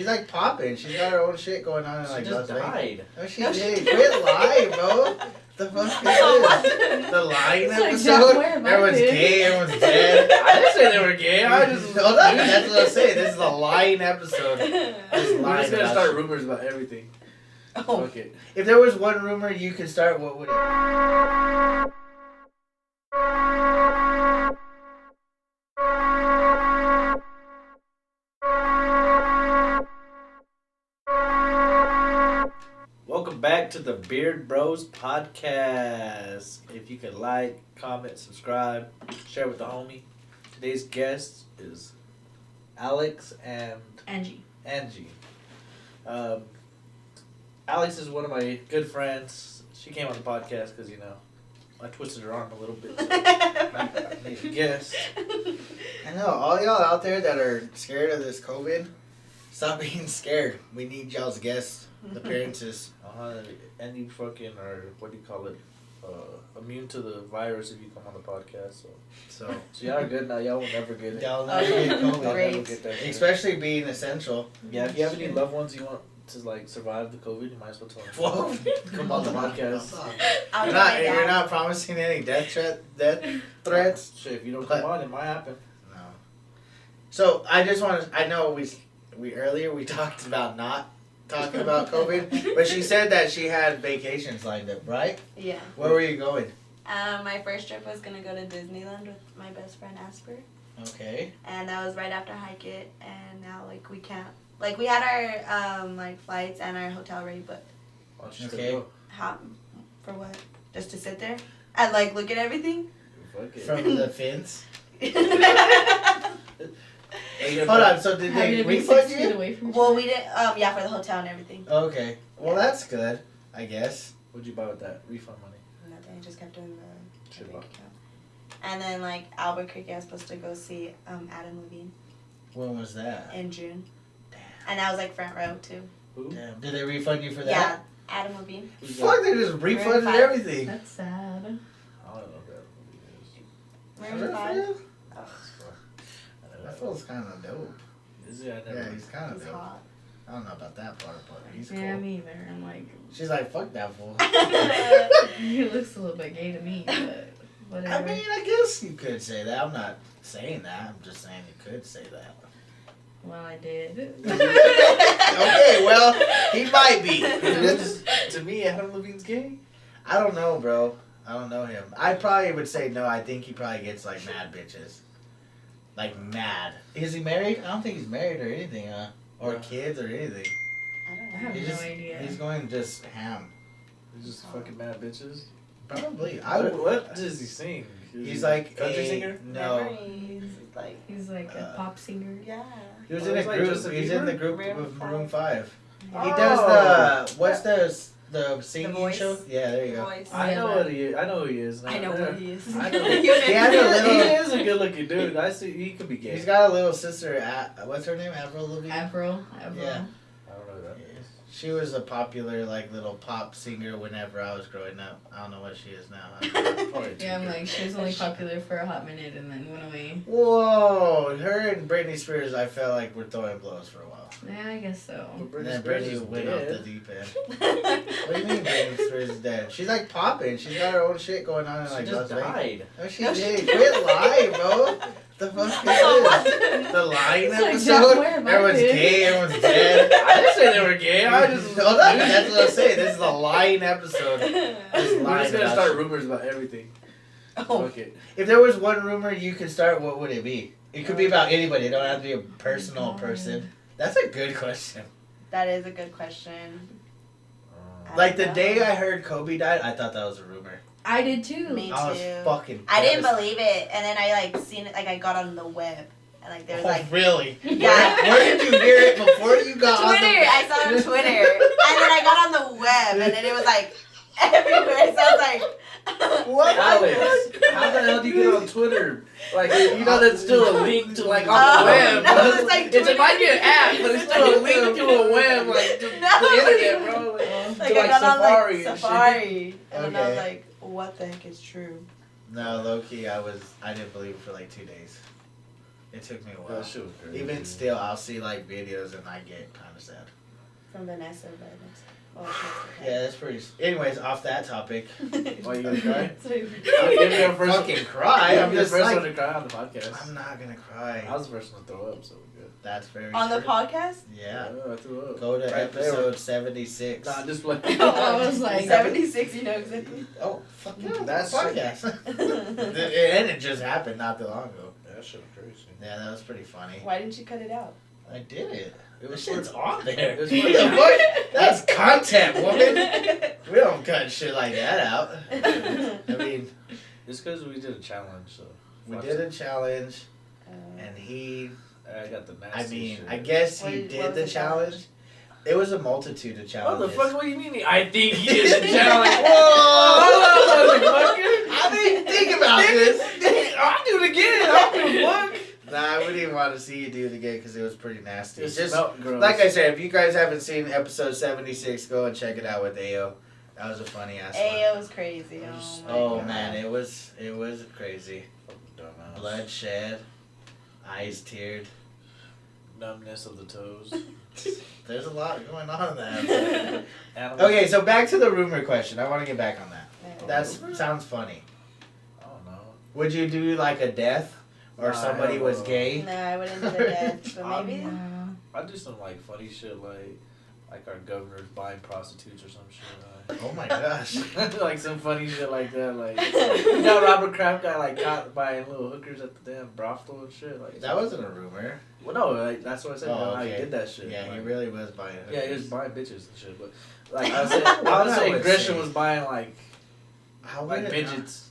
She's like popping. She's got her own shit going on in She like just Las Vegas. died. No, she did. Quit lying, bro. The fuck is this? The lying It's like, episode? don't worry about Everyone's it. gay, everyone's dead. I didn't say they were gay. I just. No, that's what I'm saying. This is a lying episode. Just We're lying just gonna about start shit. rumors about everything. Oh. Fuck it. If there was one rumor you could start, what would it Welcome back to the Beard Bros podcast. If you could like, comment, subscribe, share with the homie. Today's guest is Alex and Angie. Angie. Alex is one of my good friends. She came on the podcast because, I twisted her arm a little bit. So I need a guest. I know, all y'all out there that are scared of this COVID, stop being scared. We need y'all's guest appearances. And you fucking are, what do you call it? Immune to the virus if you come on the podcast. So y'all are good now. Y'all will never get it. Y'all never get Oh, COVID. Y'all great. never get that shit. Especially being essential. Yeah, if you have any loved ones you want to survive the COVID, you might as well tell them. Whoa, come on the podcast. You're not promising any death threats. Shit, if you don't come on, it might happen. No. So I just want to. I know we earlier we talked about not talking about COVID, but she said that she had vacations lined up, right? Yeah. Where were you going? My first trip was gonna go to Disneyland with my best friend Asper, Okay. and that was right after Hike It, and now we can't. We had our flights and our hotel ready, but Why don't you still Okay. go? how for what? Just to sit there and look at everything. Fuck it. From the fence. Are you Hold gonna- on. So did Having they to be refund 6 feet you? away from each Well, other. we did. Yeah, for the hotel and everything. Okay. Well, that's good. I guess. What'd you buy with that refund money? Nothing. I just kept doing the Shit, bank account. And then Albuquerque, I was supposed to go see Adam Levine When was that? in June, Damn. and I was front row too. Who? Damn. Did they refund you for Yeah, that? Adam Levine. Who's Fuck, that? they just refunded Fine. everything. That's sad. I don't know who that movie Maroon Really? 5. is. That feels kind of dope. Is it? I never. Yeah, he's kind of He's dope. hot. I don't know about that part, but he's Yeah, cool. me either. I'm like, She's like, fuck that fool. he looks a little bit gay to me, but whatever. I mean, I guess you could say that. I'm not saying that. I'm just saying you could say that. Well, I did. Okay, well, he might be. To me, Adam Levine's gay. I don't know, bro. I don't know him. I probably would say no. I think he probably gets mad bitches. Mad. Is he married? I don't think he's married or anything, or No. kids or anything. I don't I know. have He's no just, idea. He's going just ham. He's just fucking mad bitches. Probably. I would. What does he sing? He's like country a singer. No. Memories, He's like a pop singer. yeah. He was Oh, in a he's like group. Justin He's in the Bieber? group Maroon with 5. Maroon 5. He Oh. does what's the singing Voice. show? Yeah, there you go. Voice. I know Yeah, what he is. I know who he is. Now. I know what he is. I know. He has a little. He is a good-looking dude. I see. He could be gay. He's got a little sister. What's her name? Avril Lavigne. Avril. Yeah. I don't know who that is. She was a popular little pop singer whenever I was growing up. I don't know what she is now. Probably too Yeah, I'm good. like, she was only popular for a hot minute and then went away. Whoa, her and Britney Spears, I felt like were throwing blows for a while. Yeah, I guess so. But And then Spears Britney is went dead. off the deep end. What do you mean Britney Spears is dead? She's popping. She's got her own shit going on in She Las just Vegas. died. No, she No, did. she Quit lying, bro. The fuck is this? The lying It's like, episode? don't worry about Everyone's it. gay, everyone's dead. I didn't say they were gay. I just. No, that's what I'm saying. This is a lying episode. We're just gonna about start shit. rumors about everything. Oh. Fuck it. If there was one rumor you could start, what would it be? It could be about anybody. It don't have to be a personal person. That's a good question. That is a good question. I Like the don't day know. I heard Kobe died, I thought that was a rumor. I did too. Me I was too. fucking. I didn't devastated. believe it, and then I seen it. I got on the web, and there was Oh, really? Yeah. Where did you hear it before you got on Twitter. I saw it on Twitter, and then I got on the web, and then it was everywhere. So I was like, What? Alex, how the hell do you get on Twitter? That's still a link to on the Oh, web. no, it's like It's it Twitter. might be an app, but it's still a link to a web, to No. the internet, bro. Like To, I got Safari on and Safari, and then I was Okay. like, what the heck is true? No, low key, I didn't believe it for 2 days. It took me a That while. shit was crazy. Even still, I'll see like videos and I get kind of sad. From Vanessa, but oh, she's Yeah, that's pretty. Anyways, off that topic. Why you gonna cry? So, You're the first Fucking cry. I'm the just first like, one to cry on the podcast. I'm not gonna cry. I was the first one to throw up, so we're good. That's very on the true. podcast. Yeah. I threw up. Go to Right there. episode 76. Nah, just play. I was like- 76, you know exactly. Oh, fuck yeah. That's That's podcast. And it just happened not too long ago. That shit was crazy. Yeah, that was pretty funny. Why didn't you cut it out? I did it. It This was shit's for- on there. It was The for- fuck? That's content, woman. We don't cut shit like that out. I mean, It's because we did a challenge, so. we did a challenge, Uh, and he. I got the nasty I mean, shit. I guess What he was did the the challenge? challenge. It was a multitude of What challenges. the fuck? What do you mean? I think he did the challenge. Whoa! Motherfucker! I didn't think about this. I'll do it again. I'll do the fuck. Nah, I wouldn't even want to see you do it again because it was pretty nasty. It Just smelled gross. like I said, if you guys haven't seen episode 76, go and check it out with Ayo. That was a funny ass one. Ayo's crazy. Oh, my Oh God. man, it was crazy. Dumbass. Blood shed, eyes teared. Numbness of the toes. There's a lot going on in that. Animals. Okay, so back to the rumor question. I want to get back on that. That Rumor? sounds funny. I don't know. Would you do like a death, or Nah, somebody hell was no. gay? No, I wouldn't do the death, but maybe. I do some like funny shit like our governor's buying prostitutes or some shit. Oh my gosh. Like some funny shit like that. Like you know Robert Kraft got like caught buying little hookers at the damn brothel and shit. Like That wasn't a rumor. well, no, like, that's what I said. Oh, You know, how he okay. did that shit. Yeah, like, he really was buying it. Yeah, he was buying bitches and shit. But like I was I saying would Grisham say- was buying like How would like it not- midgets,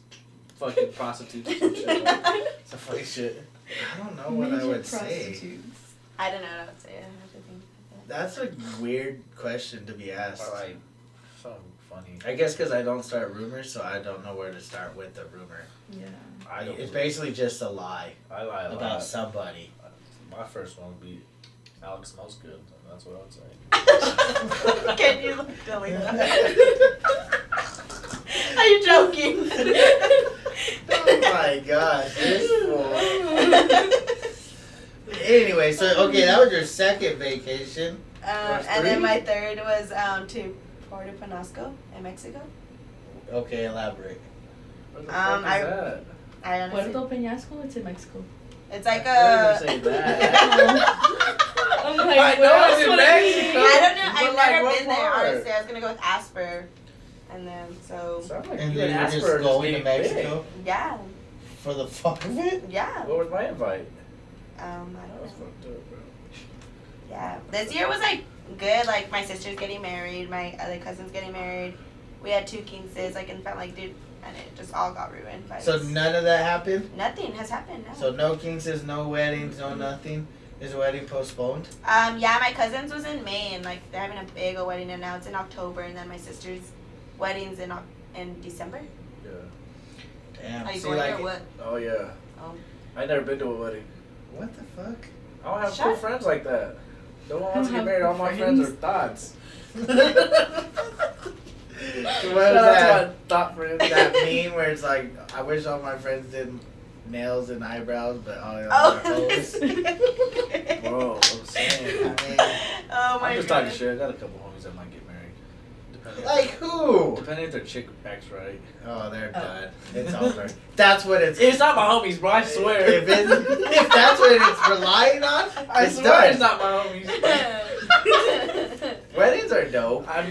fucking prostitutes or some shit. Like, some funny shit. I don't know what I would say. I don't know what I would say. I have to think. That's a weird question to be asked. Or like something funny. I guess because I don't start rumors, so I don't know where to start with the rumor. Yeah. I don't. It's basically just a lie I lie a about lot. somebody. My first one would be Alex smells good. That's what I would say. Can you delete that? Are you joking? Oh my gosh, this fool. Anyway, so okay, that was your second vacation. And then my third was to Puerto Penasco in Mexico. Okay, elaborate. Where the Um, fuck is that? I honestly, Puerto Peñasco, it's in Mexico. it's like I a. didn't say that. I'm like, I know where it's else in would it be? Mexico. I don't know. But, I've like, never what been there. part? Honestly, I was gonna go with Asper, and then so Sounds like And you then and you're Asper just are going to getting big. Mexico yeah, for the fuck of it? yeah. What was my invite? I don't That was know. fucked up, bro. Yeah, this year was like good. Like my sister's getting married, my other cousin's getting married. We had 2 kingses, like and felt like dude, and it just all got ruined. By So this. none of that happened? Nothing has happened. No. So no kingses, no weddings, no nothing? Is the wedding postponed? Yeah, my cousin's was in May, and like they're having a big old wedding, and now it's in October, and then my sister's wedding's in December. Yeah. Damn. Are you See, going like, there or what? Oh yeah. Oh. I never been to a wedding. what the fuck? I don't have Shut cool up. friends like that. No one I wants to don't get have married. All my friends are thoughts. So Shout what is out that? to my thought friends. That meme where it's like, I wish all my friends did nails and eyebrows, but all the Oh. others are hoes. Bro, I'm saying. I mean, Oh my I'm just god. talking shit. I got a couple homies that might get married. Depending, like who? depending if their chick acts right. Oh, they're Oh. done. It's over. That's what it's. It's not my homies, bro. I swear. If that's what it's relying on, I it's swear done. it's not my homies. Weddings are dope. I've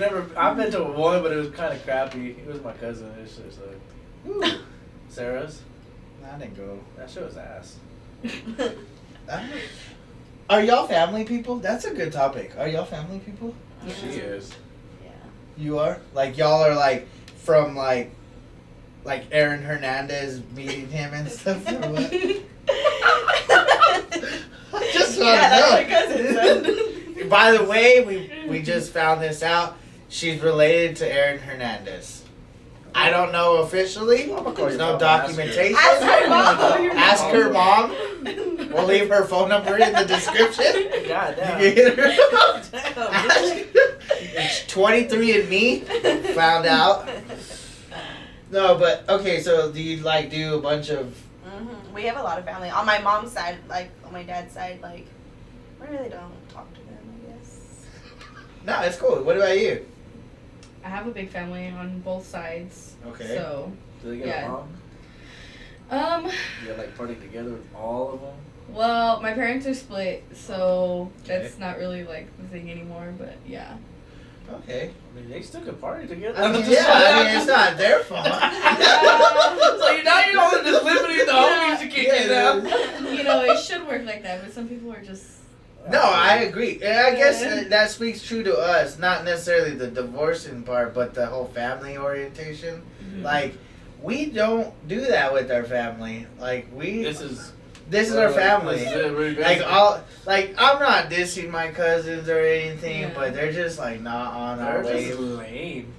been to one, but it was kind of crappy. It was my cousin. It's just like Ooh, Sarah's. I didn't go. That shit was ass. Are y'all family people? That's a good topic. Are y'all family people? She is. Yeah. You are? Like y'all are like from like Aaron Hernandez meeting him and stuff or what? Just want Yeah, that's my to cousin, know. By the way, we just found this out. She's related to Aaron Hernandez. I don't know officially. I'ma call There's your no mom and ask her. documentation. Ask her mom. Ask her mom. We'll leave her phone number in the description. God You damn. can hit her. Damn, Ask- It's 23andMe. Found out. No, but okay. So do you like do a bunch of? We have a lot of family on my mom's side, like on my dad's side, like, I really don't talk to them, I guess. No, it's cool. What about you? I have a big family on both sides. Okay. So, Do they get Yeah. along? You like party together with all of them? well, my parents are split, so Okay. that's not really like the thing anymore. But yeah. Okay. I mean, they still could party together. I mean, it's not their fault. So you're just limiting the homies to kick it out. You know, it should work like that, but some people are just. No, I agree. And I guess that speaks true to us. Not necessarily the divorcing part, but the whole family orientation. Like, we don't do that with our family. Like, This is our family. This is it, really Like, I'm not dissing my cousins or anything, Yeah. but they're just like not on our They're just wave. lame.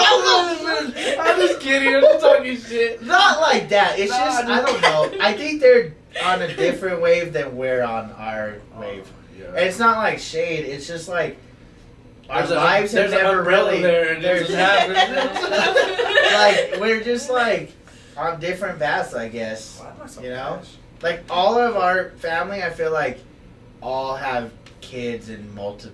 I'm just kidding. I'm just talking shit. Not like that. It's No, just, I I don't know. I think they're on a different wave than we're on our wave. And it's not like shade. It's just like our lives have never really. there, and it just happens. Like, we're just like on different paths, I guess. Why am I so You know? fresh? Like, all of our family, I feel like all have kids and multiple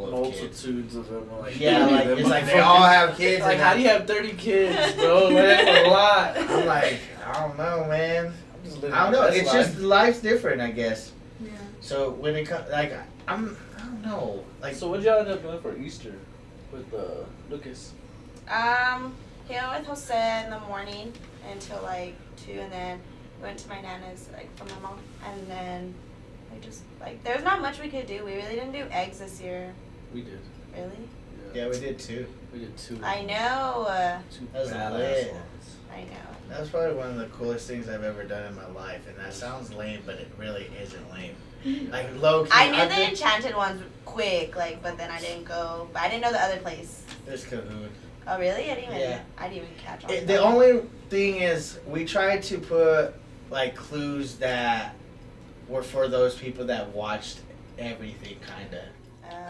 of kids. Multitudes of them. Like, Yeah, like, them it's like they motherfuckers. all have kids. Like, and how do you have 30 kids, bro? That's a lot. I'm like, I don't know, man. I'm just living I don't know. my best It's life. just life's different, I guess. Yeah. So when it comes, like, I don't know. Like, So what y'all end up doing for Easter with Lucas? He went with Jose in the morning until like 2, and then went to my nana's, like, from my mom, and then I just, like, there's not much we could do. We really didn't do eggs this year. We did. Really? yeah, we did too. We did 2. I know. 2 That was badass lit. ones. I know. That was probably one of the coolest things I've ever done in my life, and that sounds lame, but it really isn't lame. Like, low key. I knew the enchanted ones quick, like, but then I didn't go. But I didn't know the other place. There's Cahoon. Oh, really? I didn't even. Yeah. I didn't even catch on. The only thing is, we tried to put like clues that were for those people that watched everything, kinda.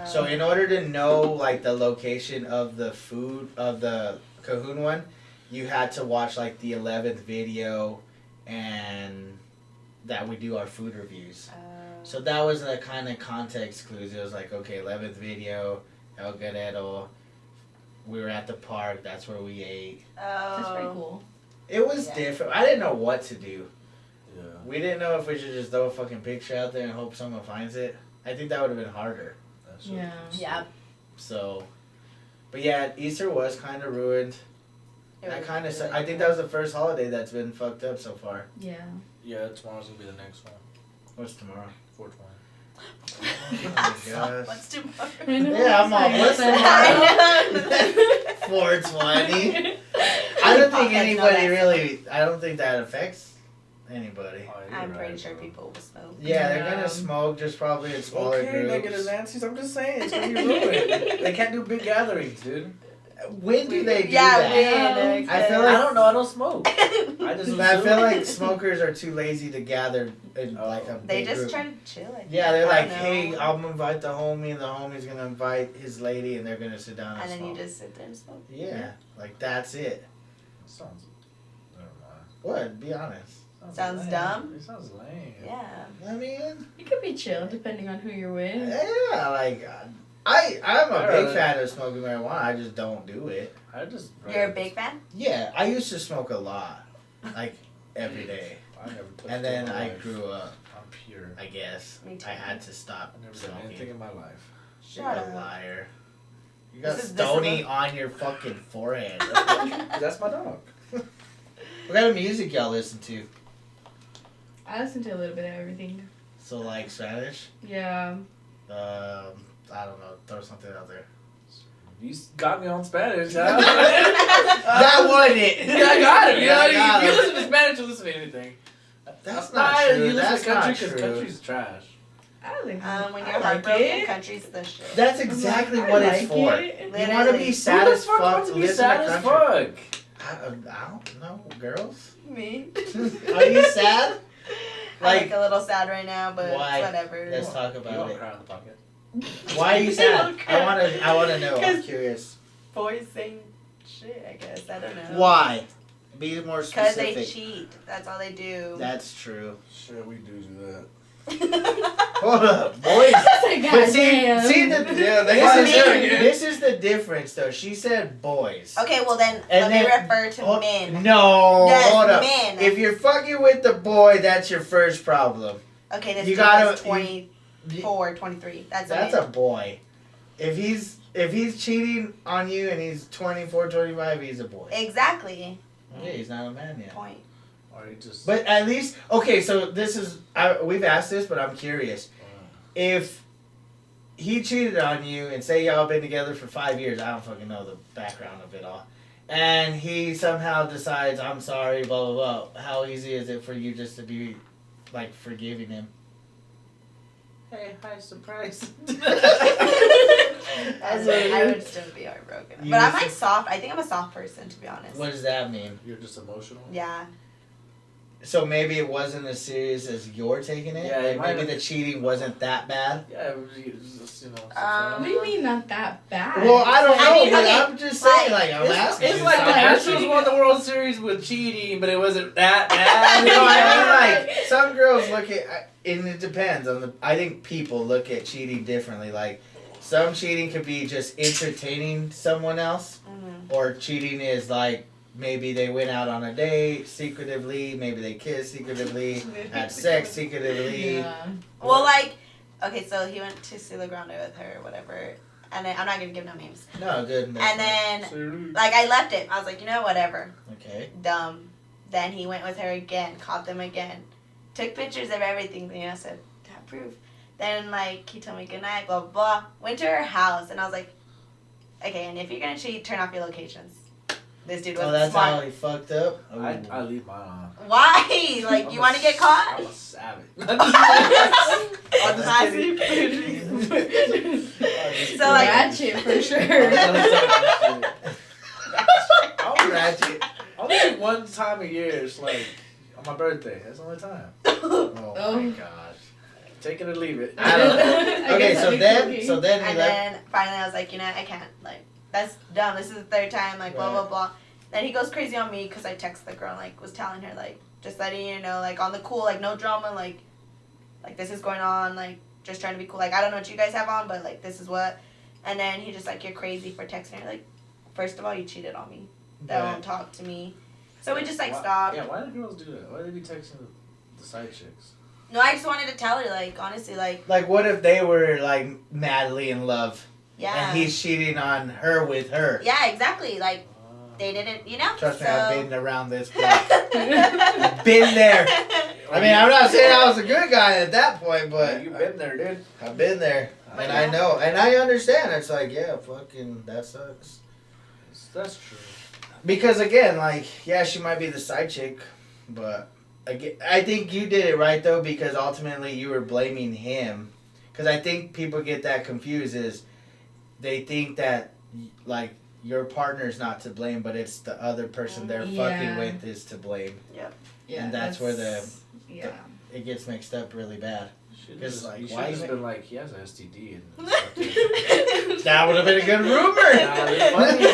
So in order to know like the location of the food of the Cahoon one, you had to watch like the 11th video, and that we do our food reviews. So that was the kind of context clues. It was like, okay, 11th video, El Guerrero. We were at the park. That's where we ate. That's pretty cool. It was Yeah. different. I didn't know what to do. Yeah. We didn't know if we should just throw a fucking picture out there and hope someone finds it. I think that would have been harder. That's Yeah. Yeah. So, but yeah, Easter was kind of ruined. It That was kind of. really I think that was the first holiday that's been fucked up so far. Yeah. Yeah, tomorrow's gonna be the next one. What's tomorrow? 420. Oh my gosh. What's tomorrow? I know, Yeah, I'm it's all, like, what's what the I know. 420. I don't think Podcasts know anybody that. really. I don't think that affects anybody. Oh, you're I'm right, pretty sure bro. people will smoke. Yeah, they're Yeah. gonna smoke, just probably in smaller Okay, groups. negative Nancy's. I'm just saying, it's gonna be ruined. They can't do big gatherings, dude. When do they do Yeah, that? when? I feel I like don't know. I don't smoke. I just. I feel like assume. smokers are too lazy to gather in like a They big just group. try to chill. I think. Yeah, they're I like, don't hey, know. I'm gonna invite the homie, and the homie's gonna invite his lady, and they're gonna sit down and, And then smoke. you just sit there and smoke. Yeah, like that's it. Sounds. Never mind. What? Be honest. Sounds lame. dumb. It sounds lame. Yeah. I mean, It could be chill depending on who you're with. yeah, like I'm a I big rather- fan of smoking marijuana. I just don't do it. I just. You're a big fan? Yeah, I used to smoke a lot, like every day, I never touched and it in then my I life. grew up. I'm pure. I guess Me too. I had to stop I've never done anything smoking. in my life. You're Shut a up. liar. You got This is Stony on your fucking forehead. That's my dog. What kind of music y'all listen to? I listen to a little bit of everything. So like Spanish? Yeah. I don't know. Throw something out there. You got me on Spanish, huh? That wasn't it. Yeah, I got it. You know, I got if you it. listen to Spanish, you listen to anything. That's not true. You listen That's to country not true. country's trash. I don't think When I you're like heartbroken, it. country's the shit. That's exactly I what like it's for. it. You want to Literally. be sad Who as the fuck fuck. wants to be Listen sad to as country. fuck? I don't know, girls. Me. Are you sad? I'm Like, like a little sad right now, but why? whatever. let's talk You about won't it. cry in the pocket. Why are you sad? Okay. I wanna know. I'm 'Cause- curious. Boys saying shit, I guess. I don't know. Why? Be more Because they specific. cheat. That's all they do. That's true. Shit, we do that. Hold up, boys. But see, Yeah, they this, said is, it again. this is the difference, though. She said boys. Okay, well then And let me then- refer to Oh, men. No, Yes, hold up. men. If you're fucking with the boy, that's your first problem. Okay, this You dude gotta- is 24, 23. That's That's a a boy. If he's cheating on you and he's 24, 25, he's a boy. Exactly. Yeah, he's not a man yet. Point. Or you just. But at least, okay, so this is, we've asked this, but I'm curious. If he cheated on you and say y'all been together for 5 years, I don't fucking know the background of it all, and he somehow decides, I'm sorry, blah, blah, blah, how easy is it for you just to be, like, forgiving him? Hey, hi, surprise. I would still be heartbroken. You But I'm would like soft. I think I'm a soft person, to be honest. What does that mean? You're just emotional? Yeah. So maybe it wasn't as serious as you're taking it? Yeah, it Like maybe might- the cheating wasn't that bad? Yeah, it was just, you know. What do you mean not that bad? Well, I don't know, I mean, but okay, I'm just saying, like, I'm asking. It's you like the something. Astros won the World Series with cheating, but it wasn't that bad. You know what I mean? Like, some girls look at, and it depends on I think people look at cheating differently. Like, some cheating could be just entertaining someone else, Mm-hmm. or cheating is like, maybe they went out on a date secretively, maybe they kissed secretively, had sex secretively. Yeah. Well, like, okay, so he went to Sila Grande with her or whatever. And then, I'm not going to give no names. No, good. And then, like, I left it. I was like, you know, whatever. Okay. Dumb. Then he went with her again, caught them again, took pictures of everything. You know, said, have proof. Then, like, he told me goodnight, blah, blah, blah. Went to her house, and I was like, okay, and if you're going to cheat, turn off your locations. This dude Oh, was that's smart. how he fucked up? I leave mine on. Why? Like, you want to get caught? I'm a savage. I'm just kidding. So, like, Ratchet for sure. I'll ratchet. Only one time a year. It's like on my birthday. That's the only time. Oh Oh. my gosh. Take it or leave it. I don't know. I Okay, guess so that'd be then, cooking. so then he And left. then finally I was like, you know, I can't. Like, that's dumb. This is the third time. Like, blah, Right. blah, blah. Then he goes crazy on me because I text the girl and, like, was telling her, like, just letting you know, like, on the cool, like, no drama, like, this is going on, like, just trying to be cool. Like, I don't know what you guys have on, but, like, this is what. And then he just, like, you're crazy for texting her. Like, first of all, you cheated on me. Don't talk to me. So we just, like, Why- stopped. Yeah, why do girls do that? Why do they be texting the side chicks? No, I just wanted to tell her, like, honestly, like, Like, what if they were, like, madly in love, yeah. and he's cheating on her with her? Yeah, exactly. Like, they didn't, you know? Trust me, so... I've been around this block. Been there. I mean, I'm not saying I was a good guy at that point, but You've been there, dude. I've been there. But And yeah. I know. And I understand. It's like, yeah, fucking, that sucks. That's true. Because, again, like, yeah, she might be the side chick, but again, I think you did it right, though, because ultimately you were blaming him. Because I think people get that confused is they think that, like, your partner's not to blame, but it's the other person they're Yeah. fucking with is to blame. Yeah, And that's where yeah. It gets mixed up really bad. Should've It's just, like, you should why have you just make- been like, he has an STD. And That would have been a good rumor. Nah, they're funny.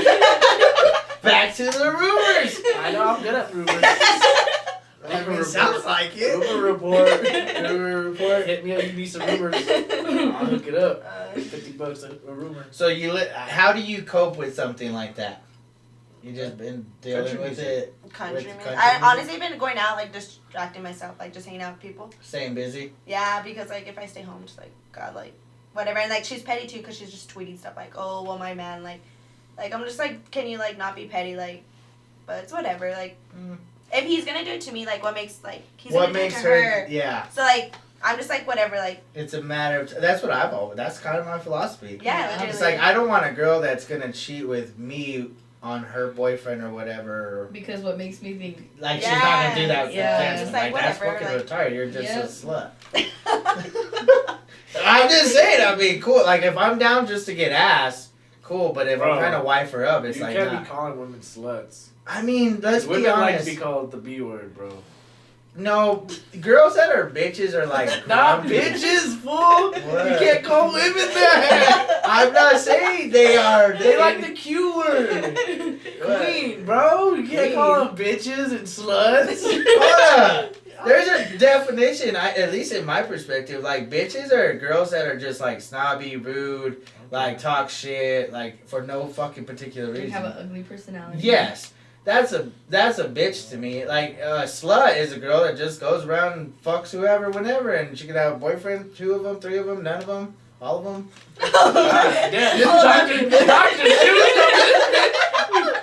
Back to the rumors. I know I'm good at rumors. I mean, sounds like it. Rumor report. Rumor report. Hit me up. You need some rumors. I'll hook it up. $50 a rumor. So how do you cope with something like that? You just been dealing Country with music. it, Country With music. country I music? honestly been going out, like, distracting myself, like, just hanging out with people. staying busy. Yeah, because, like, if I stay home, just, like, God, like, whatever. And, like, she's petty, too, because she's just tweeting stuff, like, oh, well, my man, like, I'm just, like, can you, like, not be petty, like, but it's whatever, like, Mm. if he's gonna do it to me, like, what makes, like, he's What gonna do it makes to her? Yeah, So, like, I'm just, like, whatever, like, it's a matter of. That's what I've always. That's kind of my philosophy. yeah, Yeah. literally. It's like I don't want a girl that's gonna cheat with me on her boyfriend or whatever. Because what makes me think Like she's not gonna do that with Yeah. yeah, Just like, like, that's whatever, fucking like- retarded. You're just Yep. a slut. I'm just saying. I mean, cool. Like if I'm down just to get ass, cool. But if Bro, I'm trying to wife her up, it's You like can't nah. be calling women sluts. I mean, let's Women be like honest. to be called the B word, bro. No, girls that are bitches are like Not grumpy. bitches, fool. You What? can't call women that. I'm not saying they are. They like the Q word. Queen, bro. You can't call them bitches and sluts. Hold up. There's a definition, at least in my perspective. Like, bitches are girls that are just, like, snobby, rude, like, talk shit, like, for no fucking particular They reason. have an ugly personality. Yes. That's a bitch to me. Like, a slut is a girl that just goes around and fucks whoever, whenever, and she can have a boyfriend, 2 of them, 3 of them, none of them, all of them. Damn, Dr. Seuss.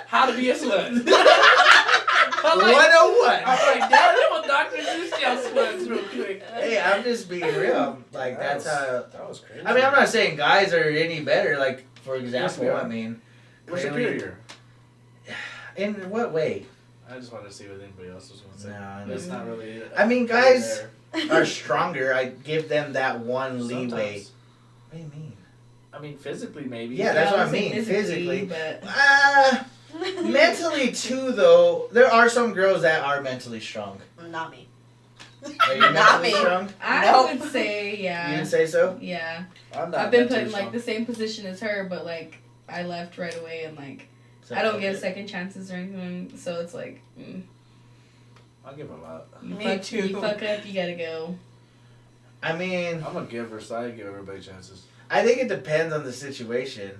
How to be a slut. 101. I'm like, damn, what Dr. Seuss y'all sluts real quick. Hey, I'm just being real. Like, that's how. That was crazy. I mean, I'm not saying guys are any better. Like, for example, we are. I mean, We're clearly- superior. in what way? I just wanted to see what anybody else was going to say. No, But it's not really. I mean, guys are stronger. I give them that one leeway. Sometimes. What do you mean? I mean, physically, maybe. Yeah, that's what I would say mean, physically. But Mentally too, though, there are some girls that are mentally strong. Not me. Are you Not mentally me. strong? I Nope. would say, You yeah. didn't say so? Yeah. I'm not I've been put mentally in, like, strong. the same position as her, but, like, I left right away and, like, So, I don't give second chances or anything, so it's like, I'll give a lot. you Me fuck, too. You fuck up, you gotta go. I mean, I'm a giver, so I give everybody chances. I think it depends on the situation.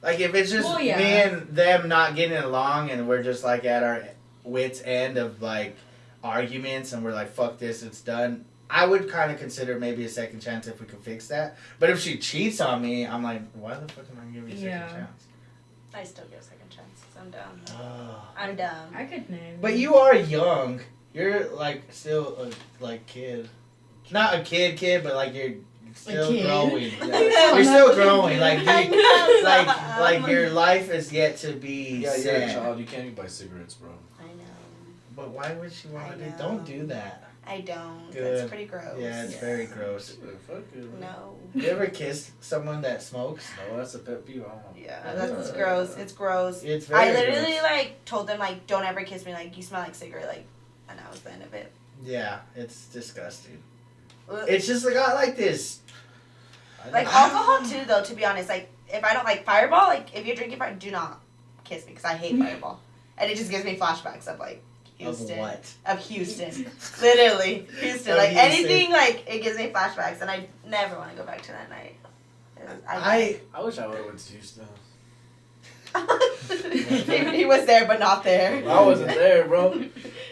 Like, if it's just Well, yeah. me and them not getting along and we're just, like, at our wits' end of, like, arguments and we're like, fuck this, it's done, I would kind of consider maybe a second chance if we could fix that. But if she cheats on me, I'm like, why the fuck am I giving you a Yeah. second chance? I still give second chances. I'm dumb. Oh. I'm dumb. I could name. But you are young. You're, like, still a, like, kid. Not a kid, but, like, you're still kid? growing. Yeah. You're still growing. Like, I you, know. like your life is yet to be Yeah, you're a set. child. You can't even buy cigarettes, bro. I know. But why would she want I to do? know. Don't do that. I don't. Good. That's pretty gross. Yeah, it's very gross. Fuck it. No. You ever kissed someone that smokes? No, that's a pet peeve. I don't know. Yeah, that's gross. It's gross. It's very I literally gross. like told them like, don't ever kiss me. Like you smell like cigarette. Like, and that was the end of it. Yeah, it's disgusting. Ugh. It's just got like this. Like alcohol too, though. To be honest, like if I don't like Fireball, like if you're drinking Fireball, do not kiss me because I hate Fireball, and it just gives me flashbacks of like Houston. Of what? Of Houston, literally Houston. Of Like Houston. anything, like it gives me flashbacks, and I never want to go back to that night. I I wish I would have went to Houston. he was there, but not there. I wasn't there, bro.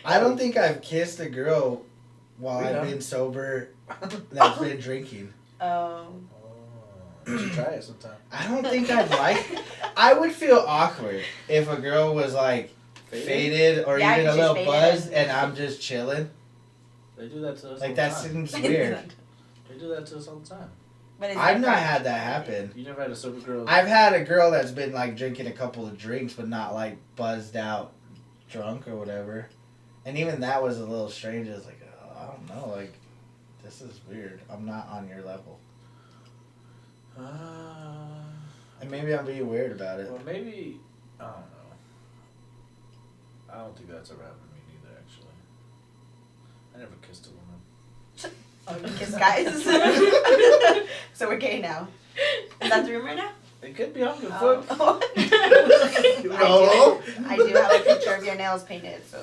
I don't think I've kissed a girl while We I've know. been sober that's been drinking. You should try it sometime. I don't think I'd like. I would feel awkward if a girl was like faded or Yeah, even a 'cause little she's buzzed faded. and I'm just chilling. They do that to us Like all that the time. seems weird. They do that to us all the time. But it's I've not different. had that happen. You never had a sober girl. I've had a girl that's been like drinking a couple of drinks but not like buzzed out drunk or whatever. And even that was a little strange. I was like, oh, I don't know, like this is weird. I'm not on your level. And maybe I'm being weird about it. Well, maybe I don't know. I don't think that's ever happened to me either. Actually, I never kissed a woman. Oh, you kiss guys. So we're gay now. Is that the room right now? It could be. I don't give a Oh. fuck. No. I do have a picture of your nails painted, so.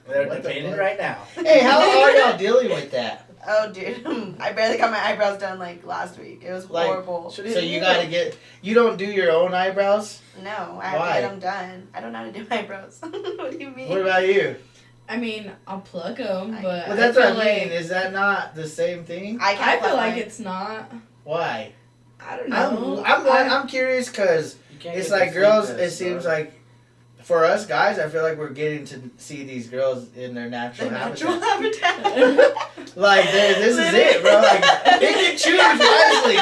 They're What the painted fuck? right now. Hey, how are y'all dealing with that? Oh, dude. I barely got my eyebrows done like last week. It was Like, horrible. So you gotta get. You don't do your own eyebrows. No, I have Why? to get them done. I don't know how to do my eyebrows. What do you mean? What about you? I mean, I'll plug them, but Well, that's I what feel I mean. like, Is that not the same thing? I I can't feel put like mine. it's not. Why? I don't know. I'm curious because You can't it's get like the girls. sweetness, It seems bro. like for us guys, I feel like we're getting to see these girls in their natural The habitat. natural habitat. Like this is it, bro. Like pick and choose wisely.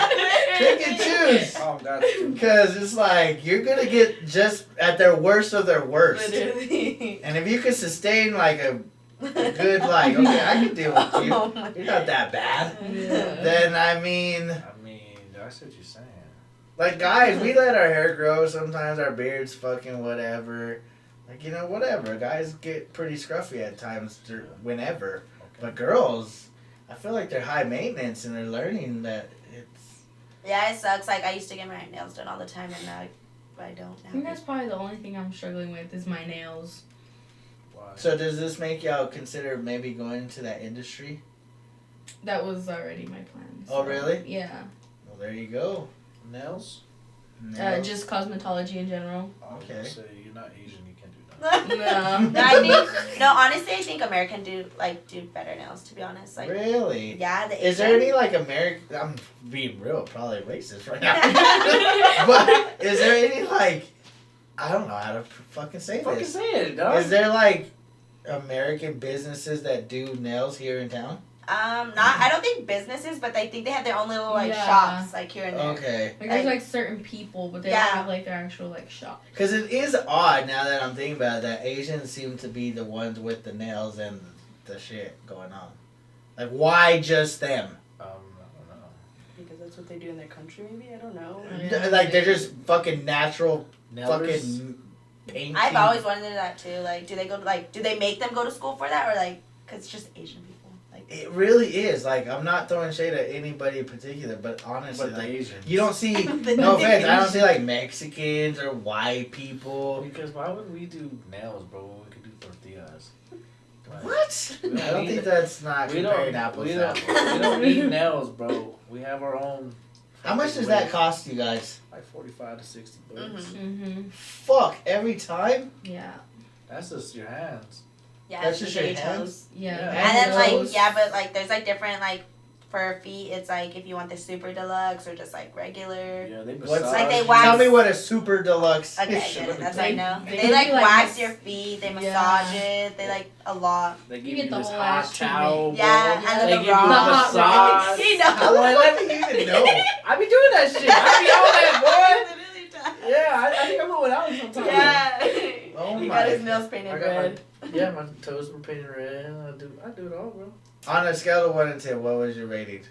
Pick and choose. Oh God. Because it's like you're gonna get just at their worst of their worst. Literally. And if you could sustain like a good like, okay, I can deal with you. Oh my You're not that bad. Yeah. Then I mean, I see what you're saying. like guys, we let our hair grow. Sometimes our beards, fucking whatever. Like whatever. Guys get pretty scruffy at times, whenever. But girls, I feel like they're high maintenance and they're learning that it's. Yeah, it sucks. Like I used to get my nails done all the time, and but I don't. I think that's probably the only thing I'm struggling with is my nails. Why? So does this make y'all consider maybe going into that industry? That was already my plan. Oh, really? Yeah. Well, there you go. Nails? Nails. Just cosmetology in general. I was Okay. gonna say, you're not Asian, you can't do that. No. No, I think honestly, I think American do better nails. To be honest, like Really? yeah, the Is there Asian- any like American? I'm being real, probably racist right now. But is there any like? I don't know how to fucking say Fucking this. say it, dog. Is there like American businesses that do nails here in town? Not. I don't think businesses, but I think they have their own little like Yeah. shops like here and there. Okay. Like there's Like- like certain people, but they Yeah. don't have like their actual like shop. Because it is odd now that I'm thinking about it that Asians seem to be the ones with the nails and the shit going on. Like, why just them? I don't know. Because that's what they do in their country, maybe? I don't know. Yeah. Like, they're just fucking natural Nailers? fucking painting. I've always wondered that too. Like, do they make them go to school for that, or like, cause it's just Asian people. Like, It really is. Like, I'm not throwing shade at anybody in particular, but honestly, But the like, Asians. you don't see, The no offense, I don't Asians. see, like, Mexicans or white people. Because why would we do nails, bro, when we could do tortillas? Like, What? We don't I don't need think it. that's not We comparing don't, apples we to don't, apples. we don't need nails, bro. We have our own. How much does fucking way. that cost you guys? Like 45 to 60 bucks. Mhm. Mm-hmm. Fuck, every time? Yeah. That's just your hands. yeah, That's it's just your your hands? toes. Yeah. Yeah. And then like toes. yeah, but like there's like different like for feet. It's like if you want the super deluxe or just like regular. Yeah, they What's- massage. Like they you. wax- Tell me what a super deluxe Okay, is. I get it. That's They- what I know. they They, give like you, like, wax mas- your feet. They Yeah. massage it. They like a lot. They You give get you the this whole hot ass towel. treatment. Yeah, bro. and They then give the you raw. The hot massage. He How knows. the fuck do you even know? I be doing that shit. I be on that, boy. Literally does. Yeah, I think I'm going out sometimes. Yeah. Oh he my got his God. nails painted I got red. Yeah, my toes were painted red. I do it all, bro. On a scale of 1 to 10, what was your rating?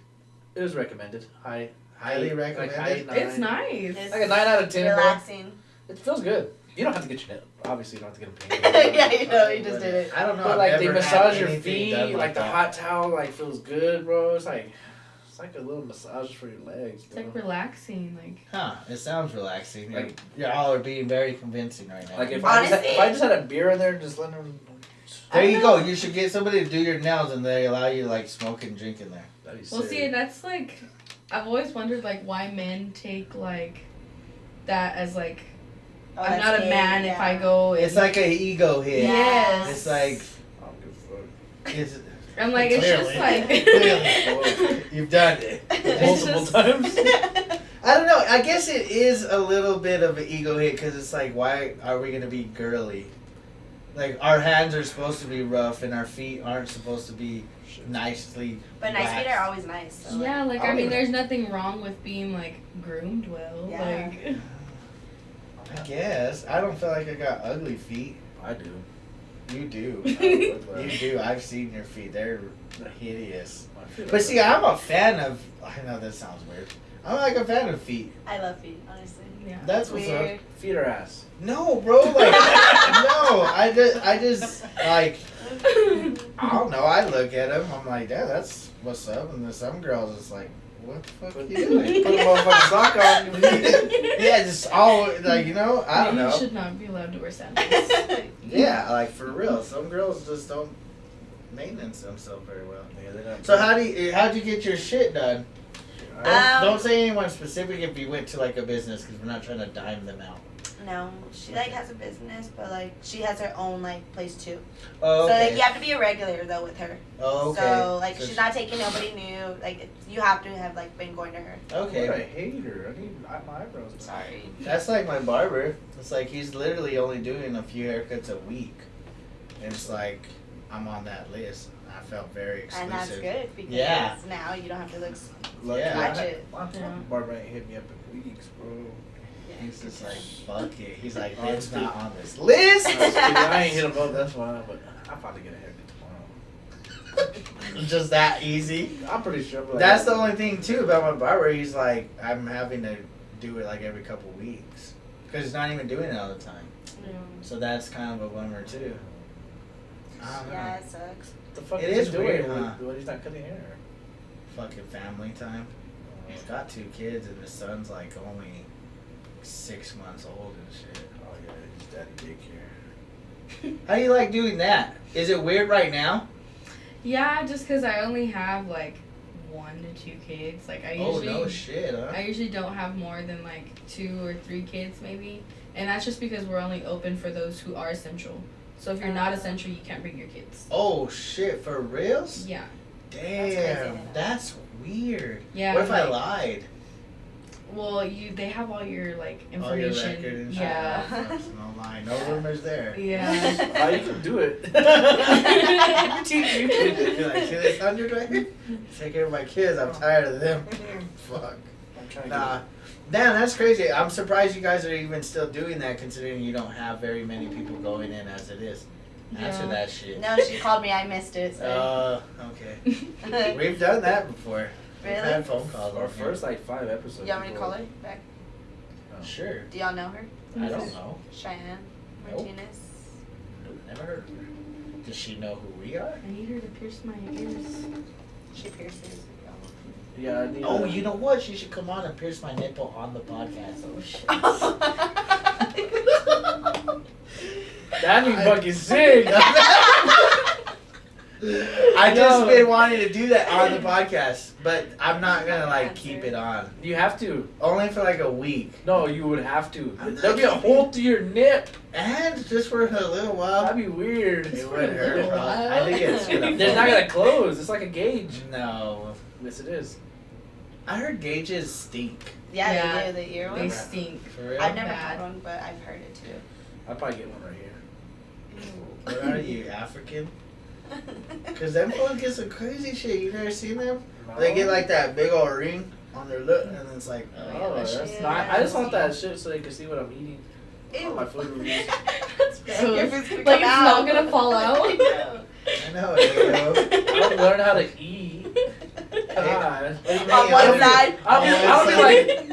It was recommended. High. Highly Like recommended? high 9. It's nice. It's Like a 9 out of 10, bro. relaxing. It feels good. You don't have to get your nails. Obviously, you don't have to get them painted. Yeah, you know, he just did it. I don't know. But I've like they never had massage your anything done feet, like the that. hot towel, like feels good, bro. It's like a little massage for your legs, It's bro. like relaxing. Like Huh, it sounds relaxing. Like- Y'all are being very convincing right now. Like if Honestly- I just had a beer in there, and just let them. there you go. You should get somebody to do your nails and they allow you to like smoke and drink in there. That'd be well, sick. see, that's like I've always wondered like why men take like that as like Oh, I'm that's not a big, man if yeah. I go. It's like an ego hit. Yes. It's like I don't give a fuck. it's I'm like it's just like Clearly. You've done it. It's Multiple just- times. I don't know. I guess it is a little bit of an ego hit because it's like, why are we gonna be girly? Like our hands are supposed to be rough and our feet aren't supposed to be nicely. But nice feet waxed. are always nice. So yeah, like I I don't mean, even- there's nothing wrong with being like groomed well. Yeah. Like I guess I don't feel like I got ugly feet. I do. You do. I look like- You do. I've seen your feet. They're hideous. my feet But are- see, I'm a fan of. I know this sounds weird. I'm like a fan of feet. I love feet, honestly. yeah. That's what's up. Weird. feet are ass. No, bro. Like, no. I just like. I don't know. I look at them. I'm like, yeah, that's what's up. And then some girls is like, what the fuck are you doing? Put a motherfucking sock on. Yeah, just all like I don't You know. should not be allowed to wear sandals. Yeah, like for real. Some girls just don't maintenance themselves very well. Yeah, they're not- So how'd you get your shit done? Don't say anyone specific if you went to like a business because we're not trying to dime them out. No, she like has a business, but like she has her own like place too. Oh, So okay. like you have to be a regular though with her. Oh, okay. So like So she's not taking nobody new. Like you have to have like been going to her. Okay. What a hater. I need my eyebrows. done. Sorry. That's like my barber. It's like he's literally only doing a few haircuts a week. And it's like, I'm on that list. I felt very exclusive. And that's good because Yeah. now you don't have to look. Lucky Yeah. Watch I- it. My Yeah. barber ain't hit me up in weeks, bro. He's just like, fuck it. He's like, Oh, it's dude. not on this list. I was kidding. I ain't hit him up, that's why, but I'll probably get a haircut tomorrow. Just that easy. I'm pretty sure. But That's the only thing too about my barber. He's like, I'm having to do it like every couple weeks. Because he's not even doing it all the time. So that's kind of a bummer too. I don't know. Yeah, it sucks. The fuck It is is he doing weird, when- huh? when he's not cutting hair? Fucking family time. He's got 2 kids and his son's like only 6 months old and shit. Oh yeah, he's daddy daycare. How do you like doing that? Is it weird right now? Yeah, just because I only have like 1 to 2 kids. Like I usually, Oh no shit, huh? I usually don't have more than like 2 or 3 kids maybe, and that's just because we're only open for those who are essential. So if you're not essential, you can't bring your kids. Oh shit, for reals? Yeah. Damn, that's weird. Yeah. What if I like- lied? Well, they have all your like All your information. record and shit? Yeah. Oh, fuck, no lie, no rumors there. Yeah. Oh, you can do it. You're like, see this 100 right here? Take care of my kids, I'm tired of them. Fuck. I'm trying to Nah. Damn, that's crazy. I'm surprised you guys are even still doing that considering you don't have very many people going in as it is. Answer Yeah. that shit. No, she called me. I missed it. So. Okay. We've done that before. We've Really? had phone calls. Our on here. first like 5 episodes. You want me to we call were- her back? No. Sure. Do y'all know her? I don't know. Cheyenne Nope. Martinez. Never heard of her. Does she know who we are? I need her to pierce my ears. She pierces. Yeah, I need. Oh, you know what? She should come on and pierce my nipple on the podcast. Oh shit. That'd be fucking sick. I just No. been wanting to do that on the podcast, but I'm not gonna like keep it on. You have to. Only for like a week. No, you would have to. I'm There'd be a not- hole through your nip. And just for a little while. That'd be weird. It wouldn't hurt. Probably. I think it's gonna. They're not gonna close. It's like a gauge. No. Yes, it is. I heard gauges stink. Yeah, Yeah. they do. The ear They ones. stink. For real? I've never Bad. had one, but I've heard it too. I'd probably get one right here. What are you, African? Cause them folks get some crazy shit. You never seen them? They get like that big old ring on their lip, and it's like, Oh, that that's shit. not. I just want that shit so they can see what I'm eating. Ew. My food reviews. That's gross. Your food's gonna Like come it's out. not gonna fall out. I know. I know. Ayo. I don't learn how to eat. God. What do you mean? On one I'm- side.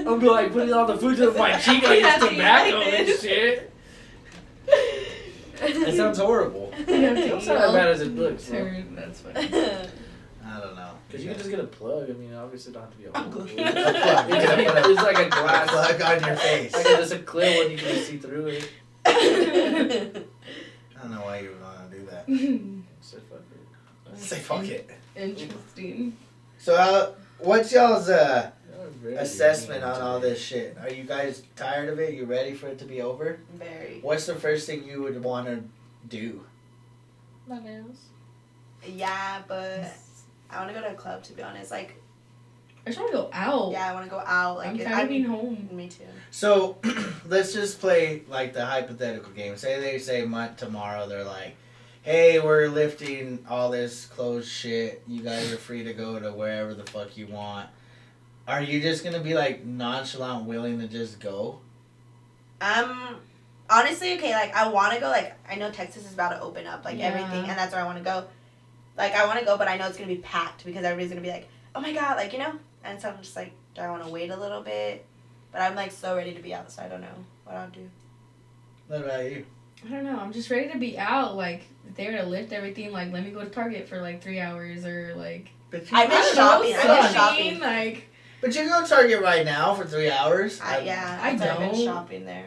I'll be like putting all the food to my cheek like it's tobacco and shit. That sounds horrible. You have to It don't eat sound as all bad as it looks. turd. That's funny. I don't know. Because you can just get a plug. I mean, obviously, it don't have to be a hole. plug. It's like a a glass. plug on your face. Like it's a clear one you can just see through it. I don't know why you would want to do that. So fuck it. Say fuck it. Interesting. So, what's y'all's Y'all are very assessment mean on to all me. this shit? Are you guys tired of it? You ready for it to be over? Very. What's the first thing you would want to do? My nails. Yeah, but I want to go to a club, to be honest. Like, I just want to go out. yeah, I want to go out. Like, I'm tired of being home. Me too. So, let's just play like the hypothetical game. Say they say tomorrow they're like, hey, we're lifting all this closed shit. You guys are free to go to wherever the fuck you want. Are you just going to be like nonchalant willing to just go? Honestly, okay, like, I want to go. Like, I know Texas is about to open up, like, Yeah. everything, and that's where I want to go. Like, I want to go, but I know it's going to be packed because everybody's going to be like, oh my god, like, you know? And so I'm just like, do I want to wait a little bit? But I'm, like, so ready to be out, so I don't know what I'll do. What about you? I don't know. I'm just ready to be out. Like, if they were to lift everything, like, let me go to Target for like 3 hours or like. But I've been I don't shopping. know, I've been something, shopping. Like, But you go to Target right now for 3 hours. Yeah, I I've been don't. shopping there.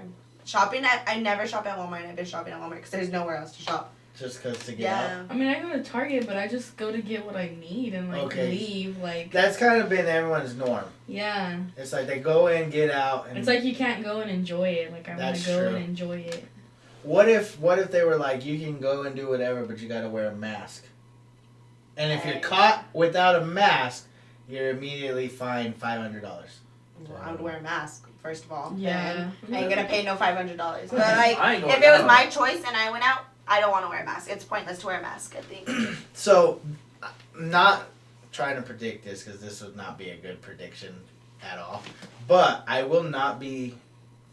I never shop at Walmart. I've been shopping at Walmart because there's nowhere else to shop. Just because to get Yeah. out. I mean, I go to Target, but I just go to get what I need and like Okay. leave. Like, That's kind of been everyone's norm. yeah. It's like they go in, get out, and It's like you can't go and enjoy it. Like, I want That's to go true. and enjoy it. what if they were like, you can go and do whatever, but you got to wear a mask. And if you're Right. caught without a mask, you're immediately fined $500. Well, I would wear a mask first of all. Yeah. And I ain't gonna pay no $500. But like, I ain't going if it was out. my choice and I went out, I don't want to wear a mask. It's pointless to wear a mask. I think. So, I'm not trying to predict this because this would not be a good prediction at all. But I will not be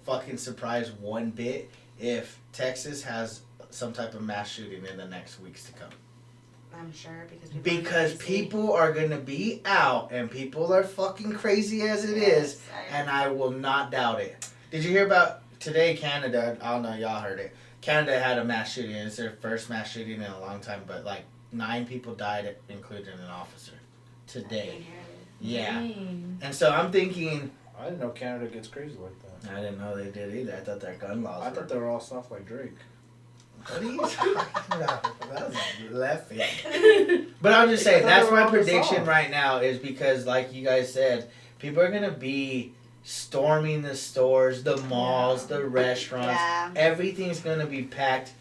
fucking surprised one bit if Texas has some type of mass shooting in the next weeks to come. I'm sure because Because people are going to be out and people are fucking crazy as it is, and I will not doubt it. Did you hear about today Canada? I don't know, y'all heard it. Canada had a mass shooting. It's their first mass shooting in a long time, but like 9 people died, including an officer. Today. Yeah. Dang. And so I'm thinking I didn't know Canada gets crazy like that. I didn't know they did either. I thought their gun laws I were... thought they were all soft like Drake. What are you talking about? That was left field. But I'm just saying, that's my prediction right now is because, like you guys said, people are going to be storming the stores, the malls, the restaurants. Yeah. Everything's going to be packed.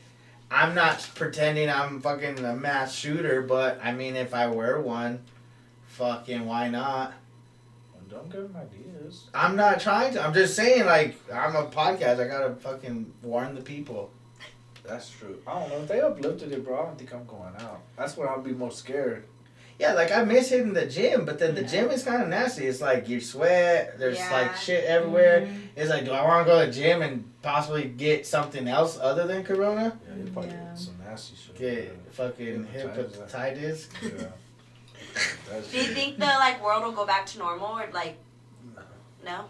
I'm not pretending I'm fucking a mass shooter, but, I mean, if I were one, fucking why not? Don't give them ideas. I'm not trying to. I'm just saying, like, I'm a podcast. I got to fucking warn the people. That's true. I don't know. If they uplifted it, bro, I don't think I'm going out. That's when I'll be most scared. Yeah, like I miss hitting the gym, but then the gym is kind of nasty. It's like you sweat. There's like shit everywhere. Mhm. It's like, do I want to go to the gym and possibly get something else other than corona? Yeah, you probably Yeah. get some nasty shit. Get fucking hepatitis. Yeah. That's Do you think the like world will go back to normal or like no?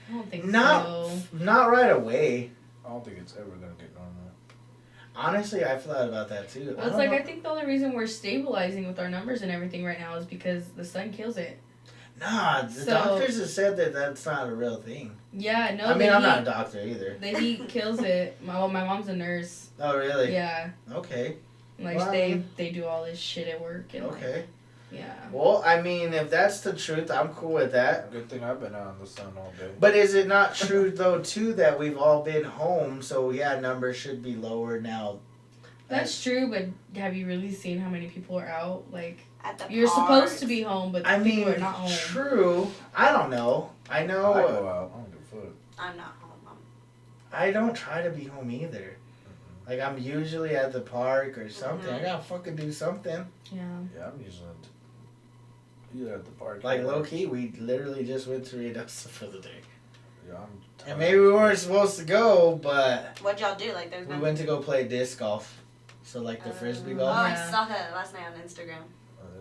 I don't think Not, so. not right away. I don't think it's ever gonna get normal. Honestly, I've thought about that too. Well, it's like I think the only reason we're stabilizing with our numbers and everything right now is because the sun kills it. Nah, the So- doctors have said that that's not a real thing. Yeah, no. I mean, the I'm not a heat- doctor either. The heat kills it. My mom's a nurse. Oh, really? Yeah, Okay. like Well, I they mean- they do all this shit at work and like, Okay. yeah. Well, I mean, if that's the truth, I'm cool with that. Good thing I've been out in the sun all day. But is it not true though too that we've all been home, so yeah, numbers should be lower now. That's true, but have you really seen how many people are out? Like At the you're park. supposed to be home, but I mean, people are not home. true. I don't know. I know. I go out. I don't give a fuck. I'm not home. I don't try to be home either. Like I'm usually at the park or something. I gotta fucking do something. Yeah. Yeah, I'm usually either at the park. Like or- low key, we literally just went to Ruidoso for the day, Yeah, I'm tired. and maybe we weren't supposed to go, but What'd y'all do? Like there's we been. went to go play disc golf. So like the frisbee Oh, golf. I Yeah. saw that last night on Instagram.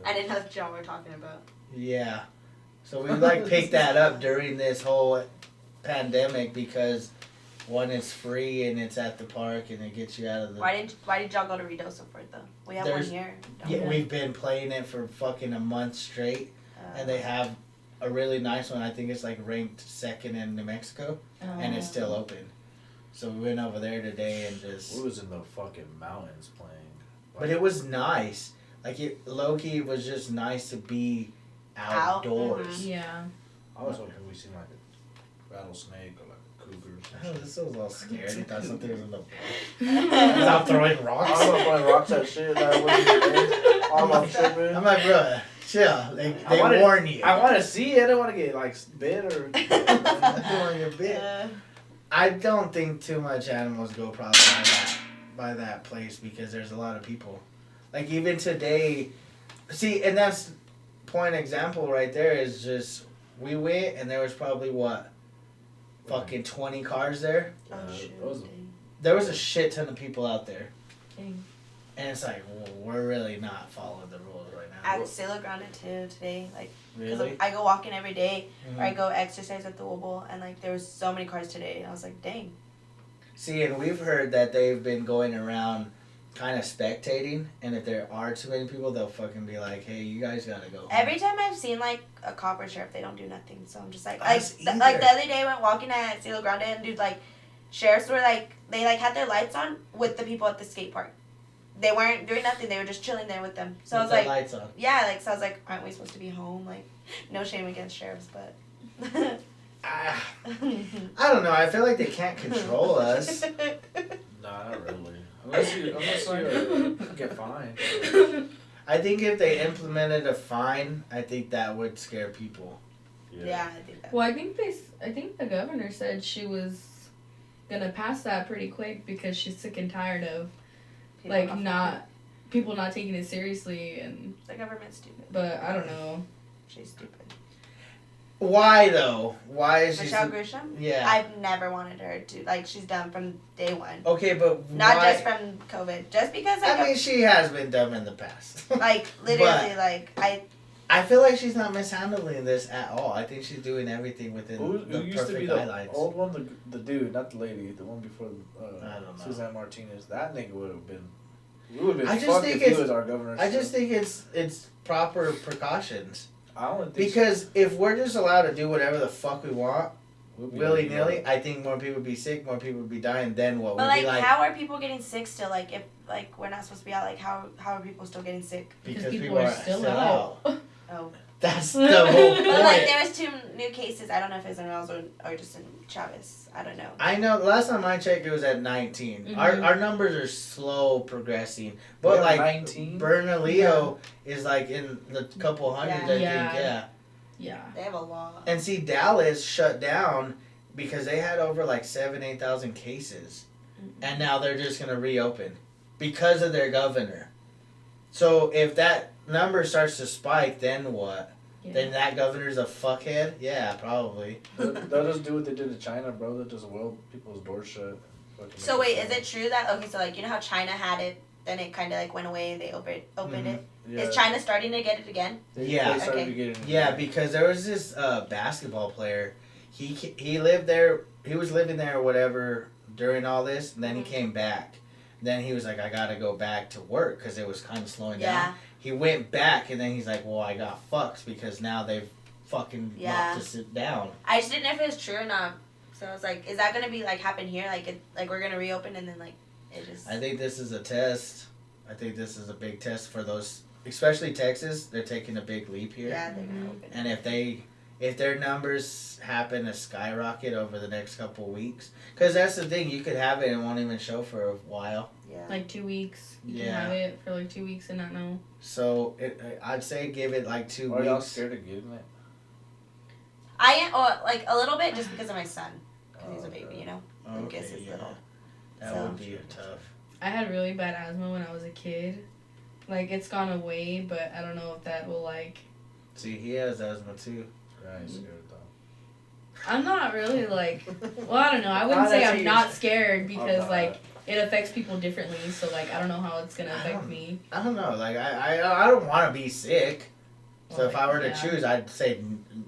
I didn't know what y'all were talking about. Yeah. So we like picked that up during this whole pandemic because one is free and it's at the park and it gets you out of the. Why did y'all go to Ruidoso for it though? We have There's- one here. don't Yeah, we? we've been playing it for fucking a month straight, and they have a really nice one. I think it's like ranked second in New Mexico, and it's still open. So we went over there today and just. We was in the fucking mountains playing. But it was nice. Like it, low-key, it was just nice to be Out, outdoors. Yeah. I was hoping we seen like a rattlesnake or like a cougar or Oh, something. this was all scared. He thought something was in the. Stop throwing rocks. I'm not throwing rocks at shit. That wasn't all I'm tripping. I'm like, bro, chill. They I wanted- warn you. I want to see it. I don't want to get like bit or. doing your bit. I don't think too much animals go probably by that place because there's a lot of people. Like even today, see, and that's point example right there is just we went and there was probably what, fucking 20 cars there. Oh Yeah, shoot. those- There was a shit ton of people out there, Dang. and it's like well, we're really not following the rules right At now. Cielo Grande too today. Like, 'cause Really? I go walking every day or I Mhm. go exercise at the Wobble, and like there was so many cars today. And I was like, dang. See, and we've heard that they've been going around kind of spectating, and if there are too many people, they'll fucking be like, hey, you guys gotta go home. Every time I've seen like a cop or sheriff, they don't do nothing. So I'm just like, Us like either. the other day I went walking at Cielo Grande, and dude, like, sheriffs were like, they like had their lights on with the people at the skate park. They weren't doing nothing. They were just chilling there with them. So I was With the like, lights on. yeah, like so I was like, aren't we supposed to be home? Like, no shame against sheriffs, but. I don't know. I feel like they can't control us. Nah, not really. Unless you get fined. I think if they implemented a fine, I think that would scare people. Yeah, I think that. Well, I think the governor said she was gonna pass that pretty quick because she's sick and tired of People like off- people not taking it seriously and The government's stupid. but I don't know. She's stupid. Why though? Why is she? Michelle Grisham? Yeah. I've never wanted her to. Like, she's done from day one. Okay, but Not why? just from COVID. Just because, like, I mean, she has been dumb in the past. like literally, like, I feel like she's not mishandling this at all. I think she's doing everything within Who the used perfect to be the guidelines. old one? The dude, not the lady. The one before I don't know. Suzanne Martinez. That nigga would have been. We would have I been just fucked think if he it's- was our governor. I just think it's proper precautions. I don't think Because if we're just allowed to do whatever the fuck we want, we'll be willy like, nilly, I think more people would be sick, more people would be dying. Then what? But We'd be like, like, how are people getting sick still? Like, if like we're not supposed to be out, like how are people still getting sick? Because people are still out. Oh. That's the whole But like, point. there was 2 new cases. I don't know if it's in Reynolds or just in Chavez. I don't know. I know. Last time I checked, it was at 19. Mhm. Our numbers are slow progressing, We but have like 19? Bernalillo is like in the couple hundred. I think. Yeah. Yeah. Yeah. They have a lot. And see, Dallas shut down because they had over like 8,000 cases, and now they're just gonna reopen because of their governor. So if that number starts to spike, then what? Yeah. Then that governor's a fuckhead? Yeah, probably. They'll just do what they did to China, bro. They'll just weld people's doors shut. Fucking So make wait, it is it true that so like you know how China had it, then it kind of like went away and they opened Mhm. it? Yeah. Is China starting to get it again? Yeah. They started Okay. to get it. Yeah, because there was this basketball player. He lived there. He was living there or whatever during all this, and then Mhm. he came back. Then he was like, I gotta go back to work because it was kind of slowing down. Yeah. He went back, and then he's like, well, I got fucked because now they've fucking Yeah. knocked us down. I just didn't know if it was true or not. So I was like, is that gonna be like happen here? Like we're gonna reopen and then like it just. I think this is a test. I think this is a big test for those, especially Texas. They're taking a big leap here. Yeah, they're gonna open. And if their numbers happen to skyrocket over the next couple of weeks, because that's the thing, you could have it and it won't even show for a while. Yeah. Like 2 weeks. You Yeah. can have it for like 2 weeks and not know. So I'd say give it like 2 Are y'all weeks. scared of getting it? I am, like a little bit, just because of my son, because he's a Oh, baby, okay. you know. Oh, Lucas okay, is yeah. little. That So- would be tough. I had really bad asthma when I was a kid. Like, it's gone away, but I don't know if that will, like... See, he has asthma too. Yeah, I ain't scared though. I'm not really, like... Well, I don't know. I wouldn't Oh, say that's I'm what not you're- scared because, I'm like, not. it affects people differently. So, like, I don't know how it's going to I affect don't- me. I don't know. Like I don't want to be sick. So Well, if I were to yeah. choose, I'd say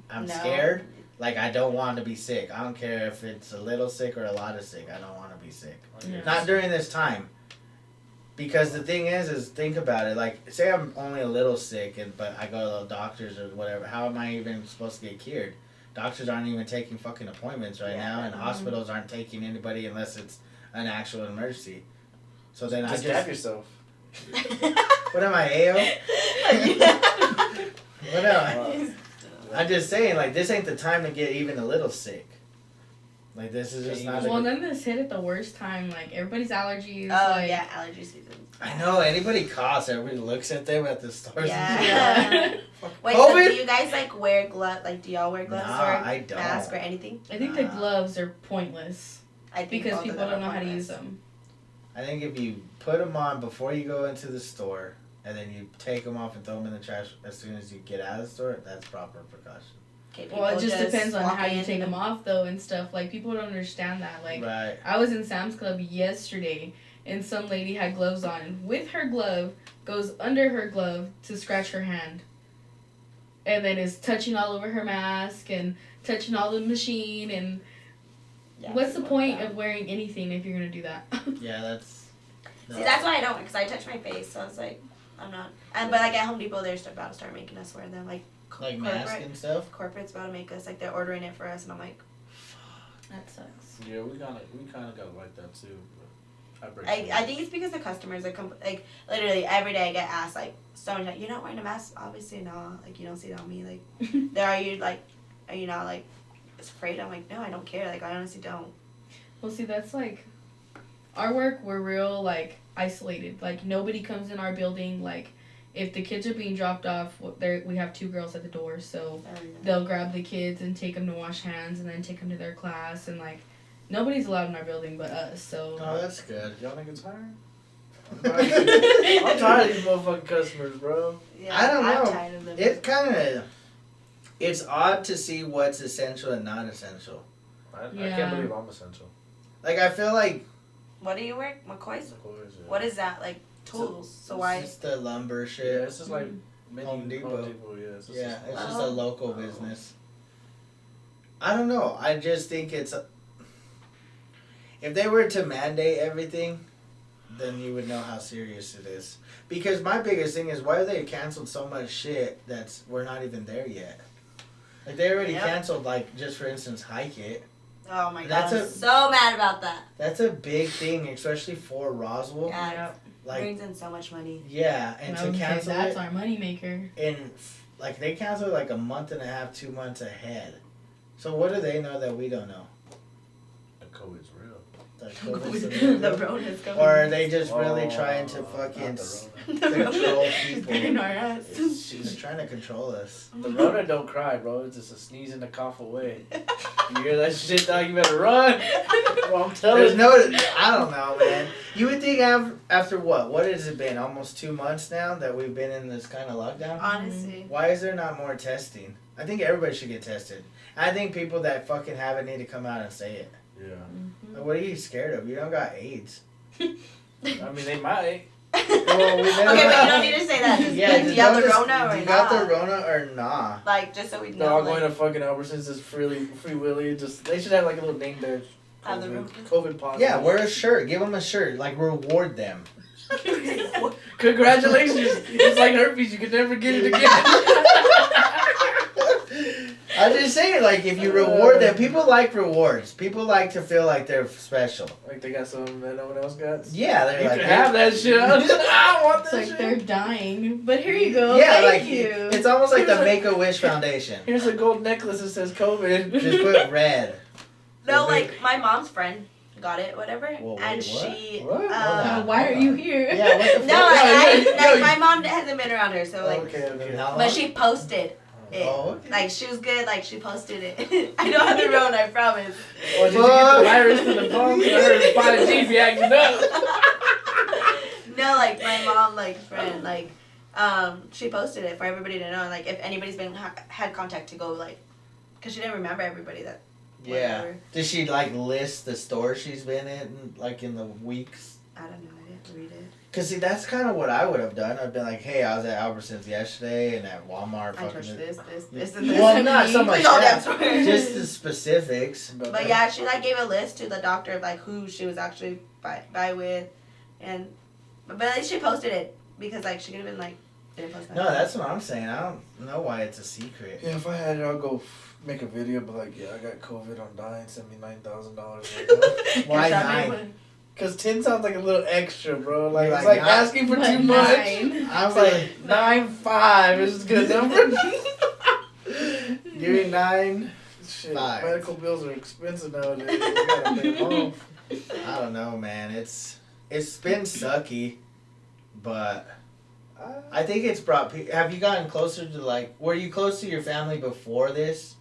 I'm No. scared. Like I don't want to be sick. I don't care if it's a little sick or a lot of sick. I don't want to be sick. Yeah. Not during this time. Because the thing is think about it. Like, say I'm only a little sick, but I go to the doctors or whatever. How am I even supposed to get cured? Doctors aren't even taking fucking appointments right Yeah. now, and hospitals aren't taking anybody unless it's an actual emergency. So then Just I stab just yourself. what am I, AO? What am I? I'm just saying, like, this ain't the time to get even a little sick. Like, this is just not. Well, then this hit at the worst time. Like, everybody's allergies. Oh like, yeah, allergy season. I know anybody coughs, everybody looks at them at the stores. Yeah. Yeah. Wait, so COVID? do you guys like wear gloves? Like, do y'all wear gloves Nah, or I don't. mask or anything? I think the gloves are pointless I think because both of people them don't are know how to pointless. use them. I think if you put them on before you go into the store, and then you take them off and throw them in the trash as soon as you get out of the store, that's proper precaution. Okay, Well, it people just depends on walk how you in take and- them off, though, and stuff. Like, people don't understand that. Like, Right. I was in Sam's Club yesterday, and some lady had gloves on, and with her glove, goes under her glove to scratch her hand. And then is touching all over her mask, and touching all the machine, and Yeah, what's the people point like of wearing anything if you're going to do that? Yeah, that's. that. See, that's why I don't, because I touch my face, so I was like, I'm not. And but like at Home Depot, they're about to start making us wear them. Like Like mask and stuff? corporate's about to make us, like they're ordering it for us, and I'm like, That sucks. Yeah, we kind of got like that too. But I break. I think it's because the customers are like literally every day I get asked like, so like, you're not wearing a mask? Obviously not. Like, you don't see it on me. Like, there are you like, are you not like afraid? I'm like, no, I don't care. Like, I honestly don't. Well, see, that's like our work. We're real like isolated. Like nobody comes in our building. Like if the kids are being dropped off, we have 2 girls at the door, so they'll grab the kids and take them to wash hands and then take them to their class, and like nobody's allowed in our building but us. So Oh, that's good. Y'all niggas tired? I'm tired of these motherfucking customers, bro. Yeah, I don't know. I'm tired of them. It kind of. It's odd to see what's essential and not essential. I Yeah. can't believe I'm essential. Like, I feel like. What do you wear? McCoy's? Of course, yeah. What is that? Like tools. So why? It's just the lumber Yeah, shit. it's just like mini Home Depot. Yeah, it's just Yeah, it's a- just a local Oh. business. I don't know. I just think it's. If they were to mandate everything, then you would know how serious it is. Because my biggest thing is why they canceled so much shit that's we're not even there yet. Like they already canceled, like just for instance, Hike It. Oh my god, That's I'm a- so mad about that. That's a big thing, especially for Roswell. Yeah, Like brings in so much money. yeah, and I to would say cancel that's it our moneymaker. in like they canceled like a month and a half, 2 months ahead. So what do they know that we don't know? The COVID's real. That COVID's The Rona's coming. or are they just really trying to not fucking the control She's people? in our ass. She's trying to control us. Rona. The Rona don't cry, bro. It's just a sneeze and a cough away. You hear that shit, dog? You better run. Bro, I'm telling There's you. no, I don't know, man. You would think after what? What has it been? Almost 2 months now that we've been in this kind of lockdown? Honestly. Why is there not more testing? I think everybody should get tested. I think people that fucking have it need to come out and say it. Yeah. Like, what are you scared of? You don't got AIDS. I mean, they might. Well, we never Okay, but know. you don't need to say that. Just, Yeah, like, do just you have the don't Rona or you not? got the Rona or nah? Like, just so we They're know. all Like, going to fucking Albertsons is free willy. Just they should have like a little name there. Have the COVID positive. Yeah, wear a shirt. Give them a shirt. Like, reward them. Congratulations! It's like herpes. You can never get it again. I'm just saying, like, if you reward them, people like rewards. People like to feel like they're special. Like they got something that no one else got. Yeah, they're You like, can have that shit. I don't want It's that like shit. they're dying, but here you go. yeah, Thank like you. it's almost like the Make a Wish Foundation. Here's a gold necklace that says COVID. Just put red. no, like, my mom's friend got it, whatever. Whoa, and wait, she. What? Why are you here? Yeah, what the No, fuck? like, my mom hasn't been around her, so, like. Okay. How long? But she posted it. Oh, okay. Like, she was good, like, she posted it. I don't have the Rona, I promise. Or did you get the virus to the phone? I heard it's 5G be acting up. No, like, my mom, like, friend, like, she posted it for everybody to know, like, if anybody's been had contact to go, like, because she didn't remember everybody that. Yeah. Whatever. Did she like list the stores she's been in, like in the weeks? I don't know, I didn't read it. Cause see, that's kind of what I would have done. I'd been like, hey, I was at Albertsons yesterday and at Walmart. I fucking touched this, and this. Well, not so much Please all that. that story. Just the specifics. But yeah, she like gave a list to the doctor of like who she was actually by with, and but at least she posted it because like she could have been like didn't post that. No, that's what I'm saying. I don't know why it's a secret. Yeah, if I had it, I'll go make a video, but like, yeah, I got COVID, I'm dying, send me $9,000 right now. Why 9? Cause 10 sounds like a little extra, bro. Like, You're it's like, like nine? asking for But too much. 9. I was It's like, like 9.5 is a good number. Give me 9. Shit, 5. medical bills are expensive nowadays. You gotta pay them off. I don't know, man. It's been sucky, but I think it's brought. Have you gotten closer to like? Were you close to your family before this?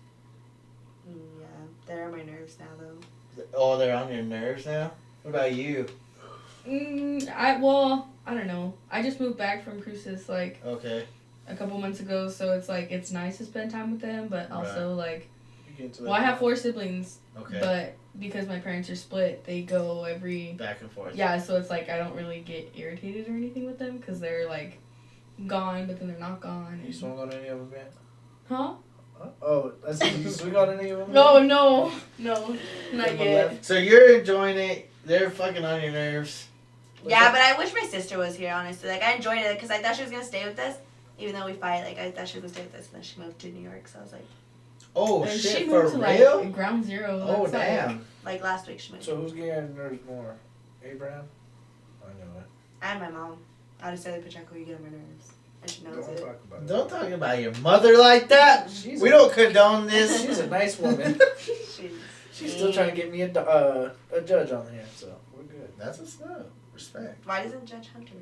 Yeah, they're on my nerves now though. Oh, they're on your nerves now. What about you? I don't know. I just moved back from Cruces like Okay. a couple months ago, so it's like it's nice to spend time with them, but also like, You get to well, I that have 4 siblings, Okay. but because my parents are split, they go every. Back and forth. Yeah, so it's like I don't really get irritated or anything with them because they're like gone, but then they're not gone. You swung on any of them yet? Huh? Oh, that's you swing on any of them? No, no, not Them yet. left? So you're enjoying it. They're fucking on your nerves. Yeah, but I wish my sister was here. Honestly, like I enjoyed it because I thought she was gonna stay with us, even though we fight. Like I thought she was gonna stay with us, and then she moved to New York. So I was like, Oh And shit! she For moved to real? like ground zero. Oh That's, like- damn! like last week she moved. So who's getting on your nerves more? Abraham? I know it. And my mom. I just said Pacheco, you get on my nerves, and she knows Don't it. talk about it. Don't talk about your mother like that. She's We a- don't condone this. She's a nice woman. She's She's still trying to get me a judge on here, so we're good. That's what's up. Respect. Why doesn't Judge Hunter?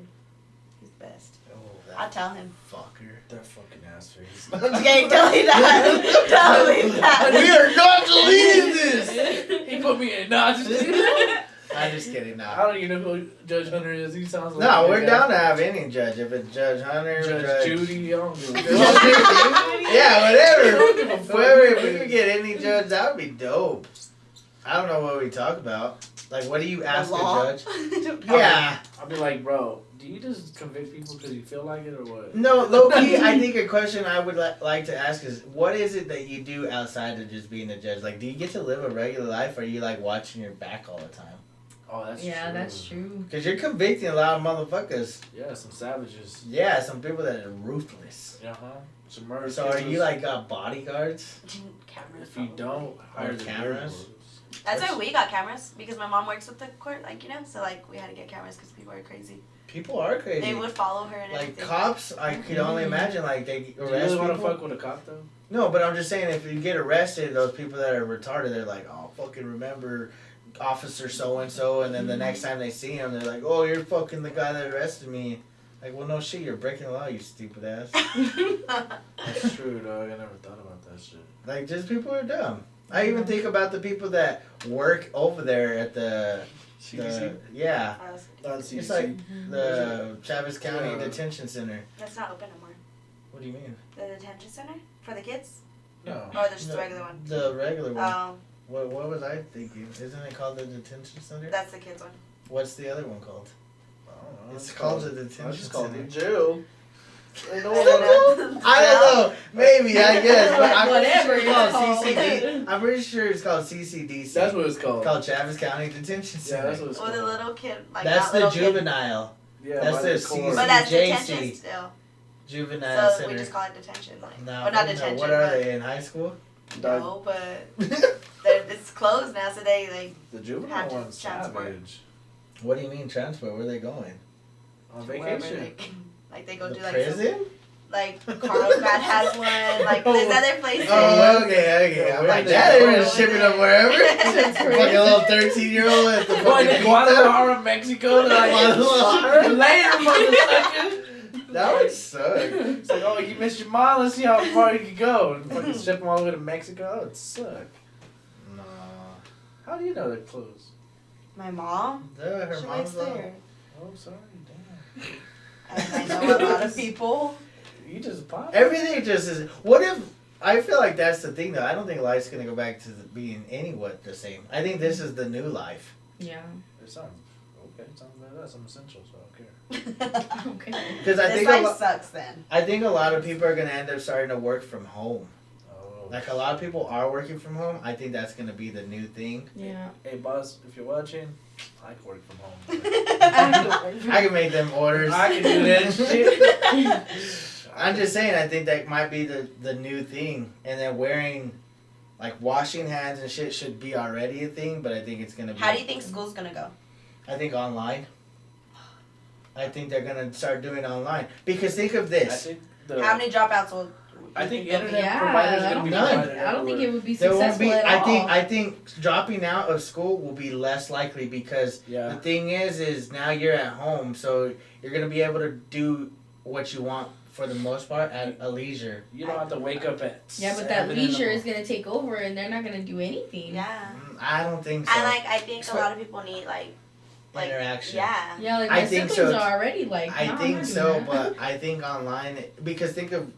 He's the best. Oh, I'll tell him. Fucker. that fucking ass face. Okay, delete that. Delete that. We are not deleting this. He put me in. Nah, just I'm just kidding. I Nah. don't even know who Judge Hunter is. He sounds like No, a we're guy. down to have any judge. If it's Judge Hunter, Judge Judy. I don't give a Yeah, whatever. don't give a fuck Whoever, who if it we could is. get any judge, that would be dope. I don't know what we talk about. Like, what do you ask a judge? Yeah. I'll be like, bro, do you just convict people because you feel like it or what? No, low key, I think a question I would like to ask is, what is it that you do outside of just being a judge? Like, do you get to live a regular life, or are you like watching your back all the time? Oh, that's Yeah, true. that's true. Because you're convicting a lot of motherfuckers. Yeah, some savages. Yeah, some people that are ruthless. Yeah, huh? Some murder So are killers. you like got bodyguards? Cameras. If you don't hire the cameras? cameras. That's why we got cameras because my mom works with the court, like so like we had to get cameras because people are crazy. People are crazy. They would follow her and Like everything. cops, I could only imagine like they Do you arrest really want to people. fuck with a cop though? No, but I'm just saying if you get arrested, those people that are retarded, they're like, oh, fucking remember officer so and so, and then the next time they see him, they're like, oh, you're fucking the guy that arrested me. Like, well, no shit, you're breaking the law, you stupid ass. That's true, dog. I never thought about that shit. Like, just people are dumb. I even think about the people that work over there at the yeah, it's like the Travis County Yeah. Detention Center. That's not open anymore. What do you mean? The detention center for the kids, No. or there's just the No, regular one. The regular one. Oh, What was I thinking? Isn't it called the detention center? that's the kids one. What's the other one called? I don't know. It's called the I detention just called center. it jail. I don't know. I don't know. Maybe, I guess. But I'm pretty Whatever sure it's called it's CCD. called. I'm pretty sure it's called CCDC. That's what it's called. called Travis County Detention Yeah, Center. that's what it's Or called. the little kid, like That's not the little kid, juvenile. Yeah, that's by the court. season. but that's JC. detention still. Juvenile So Center. we just call it detention, like No, well not no, detention, what are but they in high school? Dog, no, but it's closed now, so they like the juvenile Have to one's transport. savage. What do you mean transport? Where are they going? On wherever vacation. like they go The do like prison? some, like Carlsbad has one, like there's other places. Oh, okay. Yeah, I'm where like, they that they're going? just shipping them wherever. Fucking little 13-year-old at the Going fucking to pizza. Guadalajara, Mexico. They're like, Guadalajara. later, motherfucker. That would suck. It's like, oh, you missed your mile. Let's see how far you can go. And fucking ship them all the way to Mexico. That would suck. No. How do you know they're closed? My mom, Her she mom's works there, Oh, sorry. Damn. and I know a lot of people. You just popped. Everything just is. What if? I feel like that's the thing, though. I don't think life's gonna go back to being anywhat the same. I think this is the new life. Yeah. It sounds okay. It sounds better. That's some essential, so I don't care. Okay. Because I This think life sucks then. I think a lot of people are gonna end up starting to work from home. Oh. Like a lot of people are working from home. I think that's gonna be the new thing. Yeah. Hey, boss, if you're watching, I can work from home. I can make them orders. I can do that shit. I'm just saying, I think that might be the new thing. And then wearing, like, washing hands and shit should be already a thing, but I think it's going to be. How do you think school's gonna go? I think online. I think they're going to start doing online. Because think of I this. think How many dropouts will? I think there'll be? internet Yeah, providers I are don't gonna be think- provided I don't think everywhere. it would be There won't successful be. at all. I think dropping out of school will be less likely because the Yeah. thing is now you're at home, so you're going to be able to do what you want for the most part at a leisure. You don't have to wake up at. Yeah, but that 7 in the leisure is morning. gonna take over, and they're not gonna do anything. Yeah. I don't think so. And I think a lot of people need like Interaction. yeah. Yeah, like I my think siblings so. are already like. I "No, I'm think not so, doing that." but I think online, because think of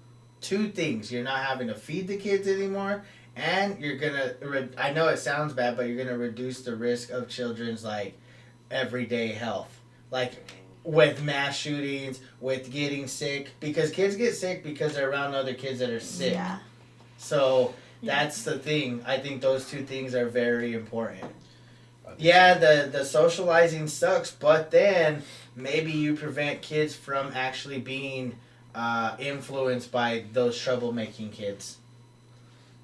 two things. You're not having to feed the kids anymore, and you're gonna, I know it sounds bad, but you're gonna reduce the risk of children's, like, everyday health. Like, with mass shootings, with getting sick, because kids get sick because they're around other kids that are sick. Yeah. So, that's the thing. I think those two things are very important. Yeah, the socializing sucks, but then maybe you prevent kids from actually being influenced by those troublemaking kids.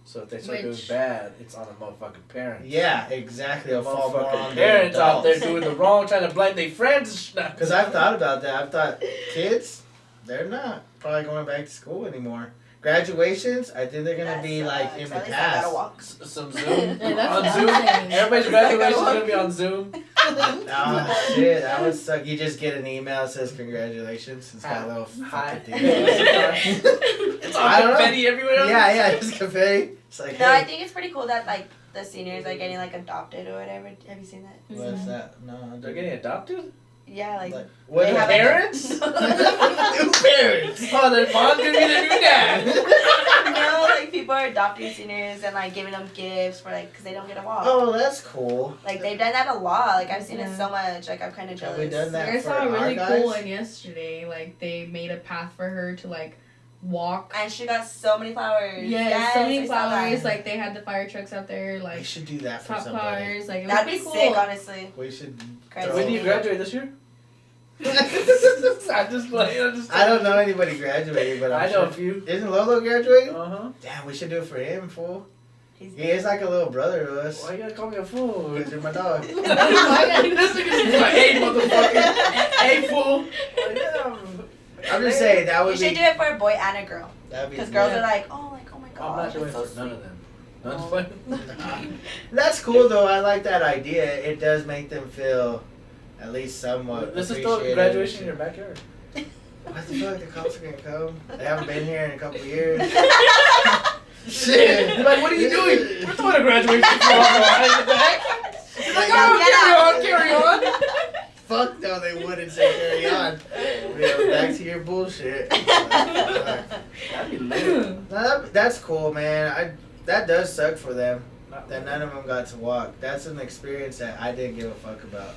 So if they start doing Which- bad, it's on the motherfucking parents. Yeah, exactly. The It'll fall more motherfucking on the parents out there adults. doing the wrong, trying to blame their friends. Because I've thought about that. I've thought kids, they're not probably going back to school anymore. Graduations, I think they're gonna That be sucks. like in the At least I gotta past. walk. Some Zoom Yeah, that's on what Zoom. I'm saying. Everybody's graduation is gonna be on Zoom. Oh shit, that would suck. You just get an email that says congratulations. It's got a little Hi. fucking thing. It's all I don't know. confetti everywhere. Yeah, just confetti. It's like, No, I hey, think it's pretty cool that like the seniors are getting like adopted or whatever. Have you seen that? what's that? No, They're getting adopted. Yeah, like what they are have parents? new parents? Oh, their mom's gonna be their new dad. no, like people are adopting seniors and like giving them gifts for like because they don't get to walk. Oh, that's cool. Like they've done that a lot. Like I've seen it Yeah. so much. Like I'm kind of Have jealous. we done that? Like, I for saw a really our cool guys? one yesterday. Like they made a path for her to like walk. And she got so many flowers. Yes, so many I saw that. flowers. Like they had the fire trucks out there, We like should do that for cop somebody. cars. Like it was That'd be pretty sick, cool. honestly. We should Crazy. When do you graduate this year? I'm just playing. I don't know anybody graduating, but I I'm know sure. a few. Isn't Lolo graduating? Uh-huh. Damn, we should do it for him, fool. He's He is like a little brother to us. Why you gotta call me a fool? Because you're my dog. This nigga's like, hey, motherfucker. Hey, fool. I'm just saying, that You would should be... do it for a boy and a girl. That'd be Because girls yeah. are like, oh my I'm god, not doing that's it so for none sweet. of them. None That's cool, though. I like that idea. It does make them feel at least somewhat This is still appreciated. graduation in your backyard. What the fuck? The cops are gonna come? They haven't been here in a couple of years. Shit. They're like, what are you doing? We're throwing a graduation for all in the back. He's like, Yeah, oh, carry on. Fuck no, they wouldn't say carry on. Back to your bullshit. That'd be lit. No, that's cool, man. That does suck for them. That none of them got to walk. That's an experience that I didn't give a fuck about.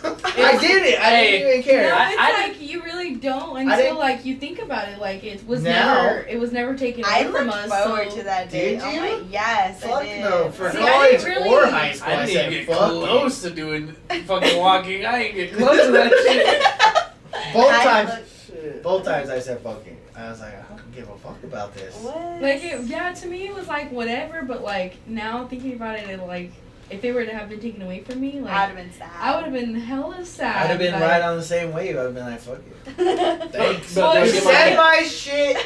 I did it. I didn't even care. No, I- it's I like you really don't didn't- until like you think about it. Like it was Now- never taken I away from looked us. forward so to that day. Did Oh you? my, yes, Fuck I did. no. For See, college I didn't or really- high school, I I, didn't said even get fuck close to doing fucking walking. I ain't get close to that shit. it. Both I times. Shit. Both times I said fuck it. I was like, I don't give a fuck about this. What? Like yeah, to me it was like whatever. But like now thinking about it, like if it were to have been taken away from me, I'd like have been sad. I would have been hella sad. I'd have been like, right on the same wave. I'd have been like, fuck it. Thanks. But Well, Just you send my shit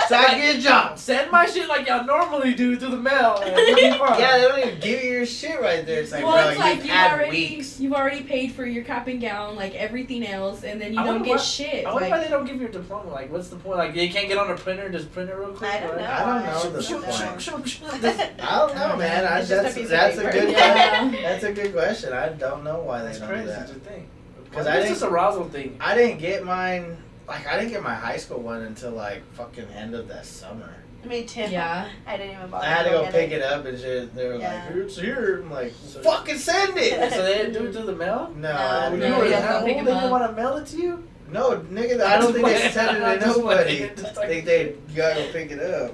so I can get a job. Send my shit like y'all normally do through the mail. And it'll be fine. Yeah, they don't even give you your shit right there. It's like, well, bro, it's like you've had you've weeks. already paid for your cap and gown, like everything else, and then you I don't wonder get why- shit. I wonder why Like, they don't give you a diploma. Like, what's the point? Like, you can't get on a printer and just print it real quick? I don't know. I don't know the Shoot, point. shoot, shoot, shoot. I don't know, man. It's just a That's piece of that's a paper. good Yeah. that's a good question. I don't know why they That's don't crazy do that. to think. 'Cause Well, I it's think- just a arousal thing. I didn't get mine. Like, I didn't get my high school one until like fucking end of that summer. Me too. yeah. I didn't even bother. I had to go get pick it up and shit. They were Yeah. like, "It's here." I'm like, "Fucking send it." So they didn't do it through the mail? No, No, I When no, you didn't. were you that have to old, pick they 'em didn't up. want to mail it to you? No, nigga, I don't think they sent it I'm to just nobody. playing. Just I like- think they gotta go pick it up.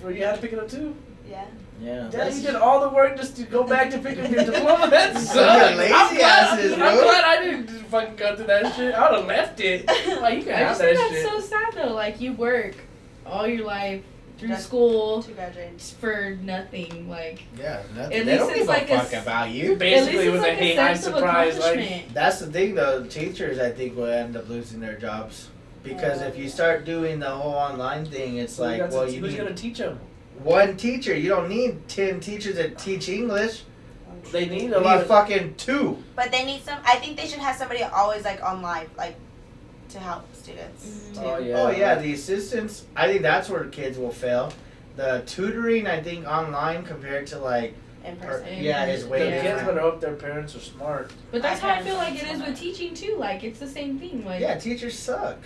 Well, you had to pick it up too? Yeah. Yeah. Yeah, you did all the work just to go back to pick up your diploma. That sucks. Fucking lazy I'm glad, asses, I'm bro. glad I didn't just fucking go through that shit. I would have left it. Like, you can I have just that think shit. that's so sad though. Like you work all your life through Just school To graduate. for nothing. Like Yeah, nothing. At They least don't it's give like a a fuck s- about you. Basically, at it least was it's a like hey, a nice sense of surprise. Like, accomplishment. That's the thing, though. Teachers, I think, will end up losing their jobs because if you start doing the whole online thing, it's so like, well, you who's need gonna teach them? one teacher. You don't need 10 teachers that teach English. They need You a lot need of. fucking 2. But they need some. I think they should have somebody always like on live, like to help students. Mhm. Too. Oh yeah. Oh yeah, the assistants. I think that's where kids will fail. The tutoring, I think, online compared to like, In person. yeah, is The way Yeah. kids different. better hope their parents are smart. But that's I how I can feel like it is understand with that. teaching too. Like it's the same thing. Like Yeah, teachers suck.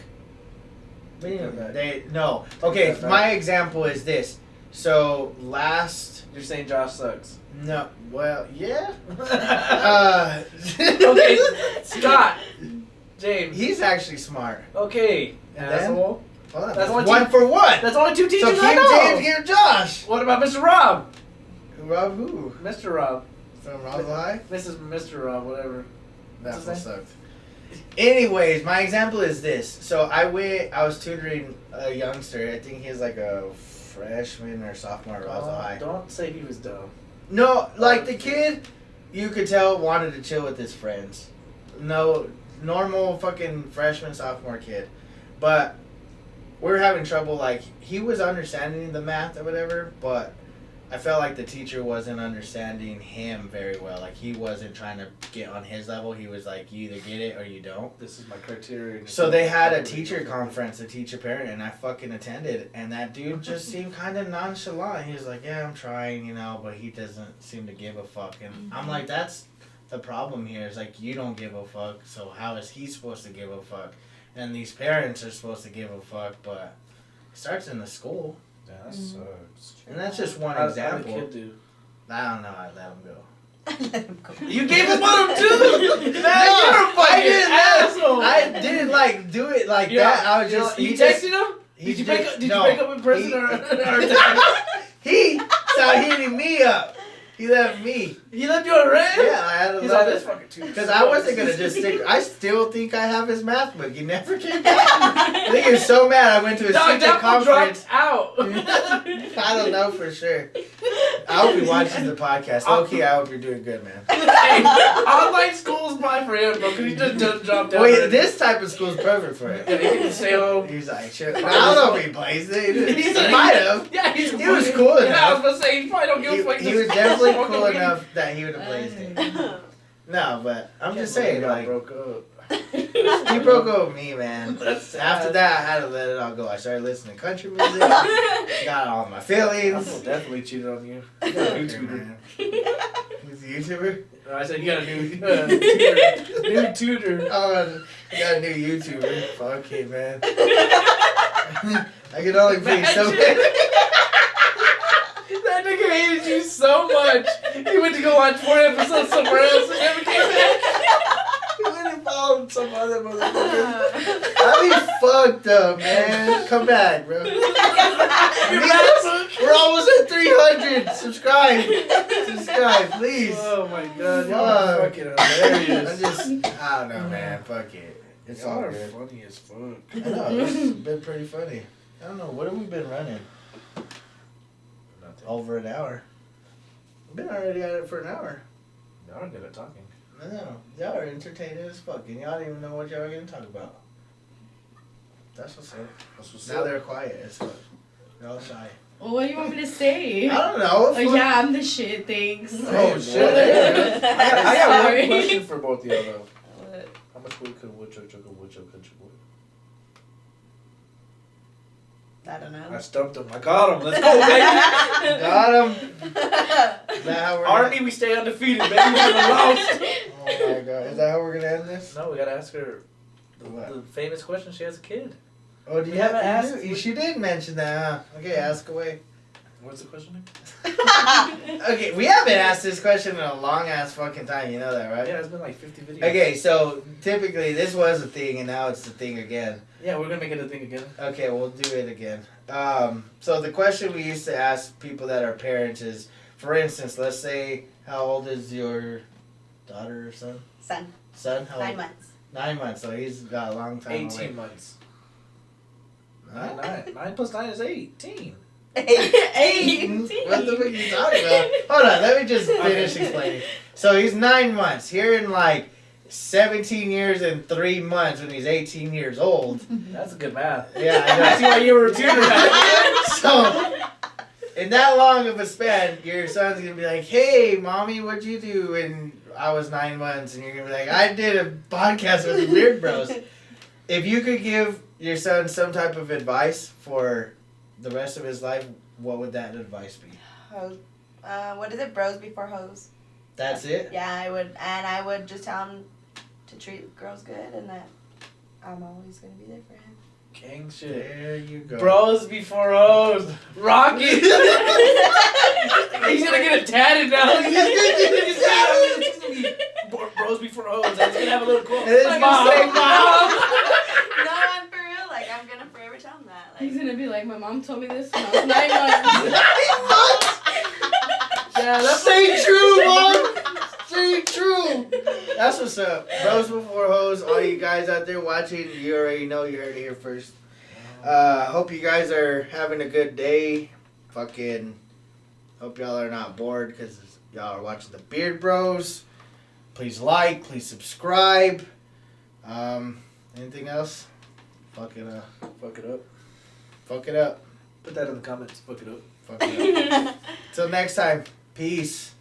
Take that back. They no. Okay, that back. my example is this. So last You're saying Josh sucks. no, well, yeah. Okay, Scott, James. He's actually smart. Okay, And then? asshole. Hold on. That's only one two- for one. That's only two So teachers keep I know. James, give Josh. What about Mr. Rob? Rob who? Mr. Rob. From Roswell High? Mr. Rob, whatever. That What's one his sucked. Anyways, my example is this. So I was tutoring a youngster. I think he's like a freshman or sophomore at Roswell High. Don't say he was dumb. No, like the kid, you could tell wanted to chill with his friends. No, normal fucking freshman, sophomore kid. But we're having trouble, like, he was understanding the math or whatever, but I felt like the teacher wasn't understanding him very well. Like, he wasn't trying to get on his level. He was like, you either get it or you don't. This is my criteria. So they had a teacher conference, a teacher parent, and I fucking attended. And that dude just seemed kind of nonchalant. He was like, "Yeah, I'm trying, you know," but he doesn't seem to give a fuck. And I'm like, that's the problem here. Is like you don't give a fuck. So how is he supposed to give a fuck? And these parents are supposed to give a fuck, but it starts in the school. Yeah, that sucks. And that's just one How'd the example. kid do? I don't know. I let him go. Let him go. You gave him one too. Man, No, you're a fucking I didn't. asshole. I didn't like do it like that. I was just. You he just- texted him? he Did you just- break up? Did no, you break up in person he- or? He started hitting me up. He left me. He left you on red? Yeah, I had to He's said this it. fucking too. Because I wasn't gonna just stick. I still think I have his math book. He never came back. I think he was so mad. I went to a Dog, secret that one conference. dropped out. I don't know for sure. I hope he watches the podcast. Low-key, I hope you're doing good, man. Hey, online school's fine for him, bro, because he just dropped out. Wait, this type of school's perfect for Yeah, him. he can stay home. He's like, shit. I don't know if he plays it. He like- might have. Yeah, He was cool Yeah, I was enough. gonna say, he probably don't give a fuck. He just was definitely smoking cool weed. enough that he would have played it. No, but I'm just saying, Y'all like, broke up. he broke up with me, man. That's sad. After that, I had to let it all go. I started listening to country music. Got all my I feelings. will definitely cheated on you. You got a Okay, new tutor. man. He's a YouTuber? I said you got a new tutor. New tutor. Oh, I got a new YouTuber. Fuck it, man. I can only please so Imagine. That nigga hated you so much. He went to go watch 4 episodes somewhere else and never came back. He went and followed some other motherfucker. I'd be fucked up, man. Come back, bro. Your MacBook. We're almost at 300. Subscribe, please. Oh my god, y'all Fuck. are fucking hilarious. I don't know, man. Fuck it. It's Y'all all are good. funny as fuck. I know. It's been pretty funny. I don't know. What have we been running? Nothing. Over an hour. We've been already at it for an hour. Y'all are good at talking. I know. Y'all are entertaining as fuck, and y'all don't even know what y'all are going to talk about. That's what's up. That's what's Now up. they're quiet as fuck. They're all shy. Well, what do you want me to say? I don't know. Oh, yeah, I'm the shit, thanks. Oh, shit. I got one Sorry. question for both of y'all though. What? How much wood could a woodchuck chuck a woodchuck country boy? I don't know. I stumped him. I got him. Let's go, baby. Got him. Is that how we're Army, we stay undefeated, baby. We never lost. Oh, my God. Is that how we're going to end this? No, we gotta ask her What? the famous question. She has a kid. Oh, do you We have haven't asked? asked- She did mention that, huh? Okay, ask away. What's the question? Okay, we haven't asked this question in a long ass fucking time. You know that, right? Yeah, it's been like 50 videos. Okay, so typically this was a thing, and now it's the thing again. Yeah, we're gonna make it a thing again. Okay, we'll do it again. So the question we used to ask people that are parents is, for instance, let's say, how old is your daughter or son? Son, Son? How 9 old? months. 9 months, so he's got a long time 18 away. months. Huh? 9 plus 9 is 18. What the fuck are you talking about? Hold on, let me just finish explaining. So he's 9 months. Here in like 17 years and 3 months when he's 18 years old. That's a good math. Yeah, I know. I see why you were a tutor. So, in that long of a span, your son's gonna be like, "Hey, mommy, what'd you do when I was 9 months?" And you're gonna be like, "I did a podcast with the Beard Bros." If you could give your son some type of advice for the rest of his life, what would that advice be? Hoes. What is it? Bros before hoes. That's it? Yeah, I would just tell him to treat girls good and that I'm always gonna be there for him. Gang shit. There you go. Bros before hoes. Rocky. He's gonna get it tatted now. He's gonna be bros before hoes. I was gonna have a little quote. And it's My gonna say, mom. No, I'm for real. Like I'm gonna forever tell him that. He's Like gonna be like, my mom told me this when I was 9 months. Yeah, that's Stay true, mom! Stay true! That's what's up. Bros before hoes, all you guys out there watching, you already know, you heard it here first. Hope you guys are having a good day. Fucking hope y'all are not bored because y'all are watching the Beard Bros. Please like, please subscribe. Anything else? Fuck it up. Fuck it up. Fuck it up. Put that in the comments. Fuck it up. Fuck it up. Till next time. Peace.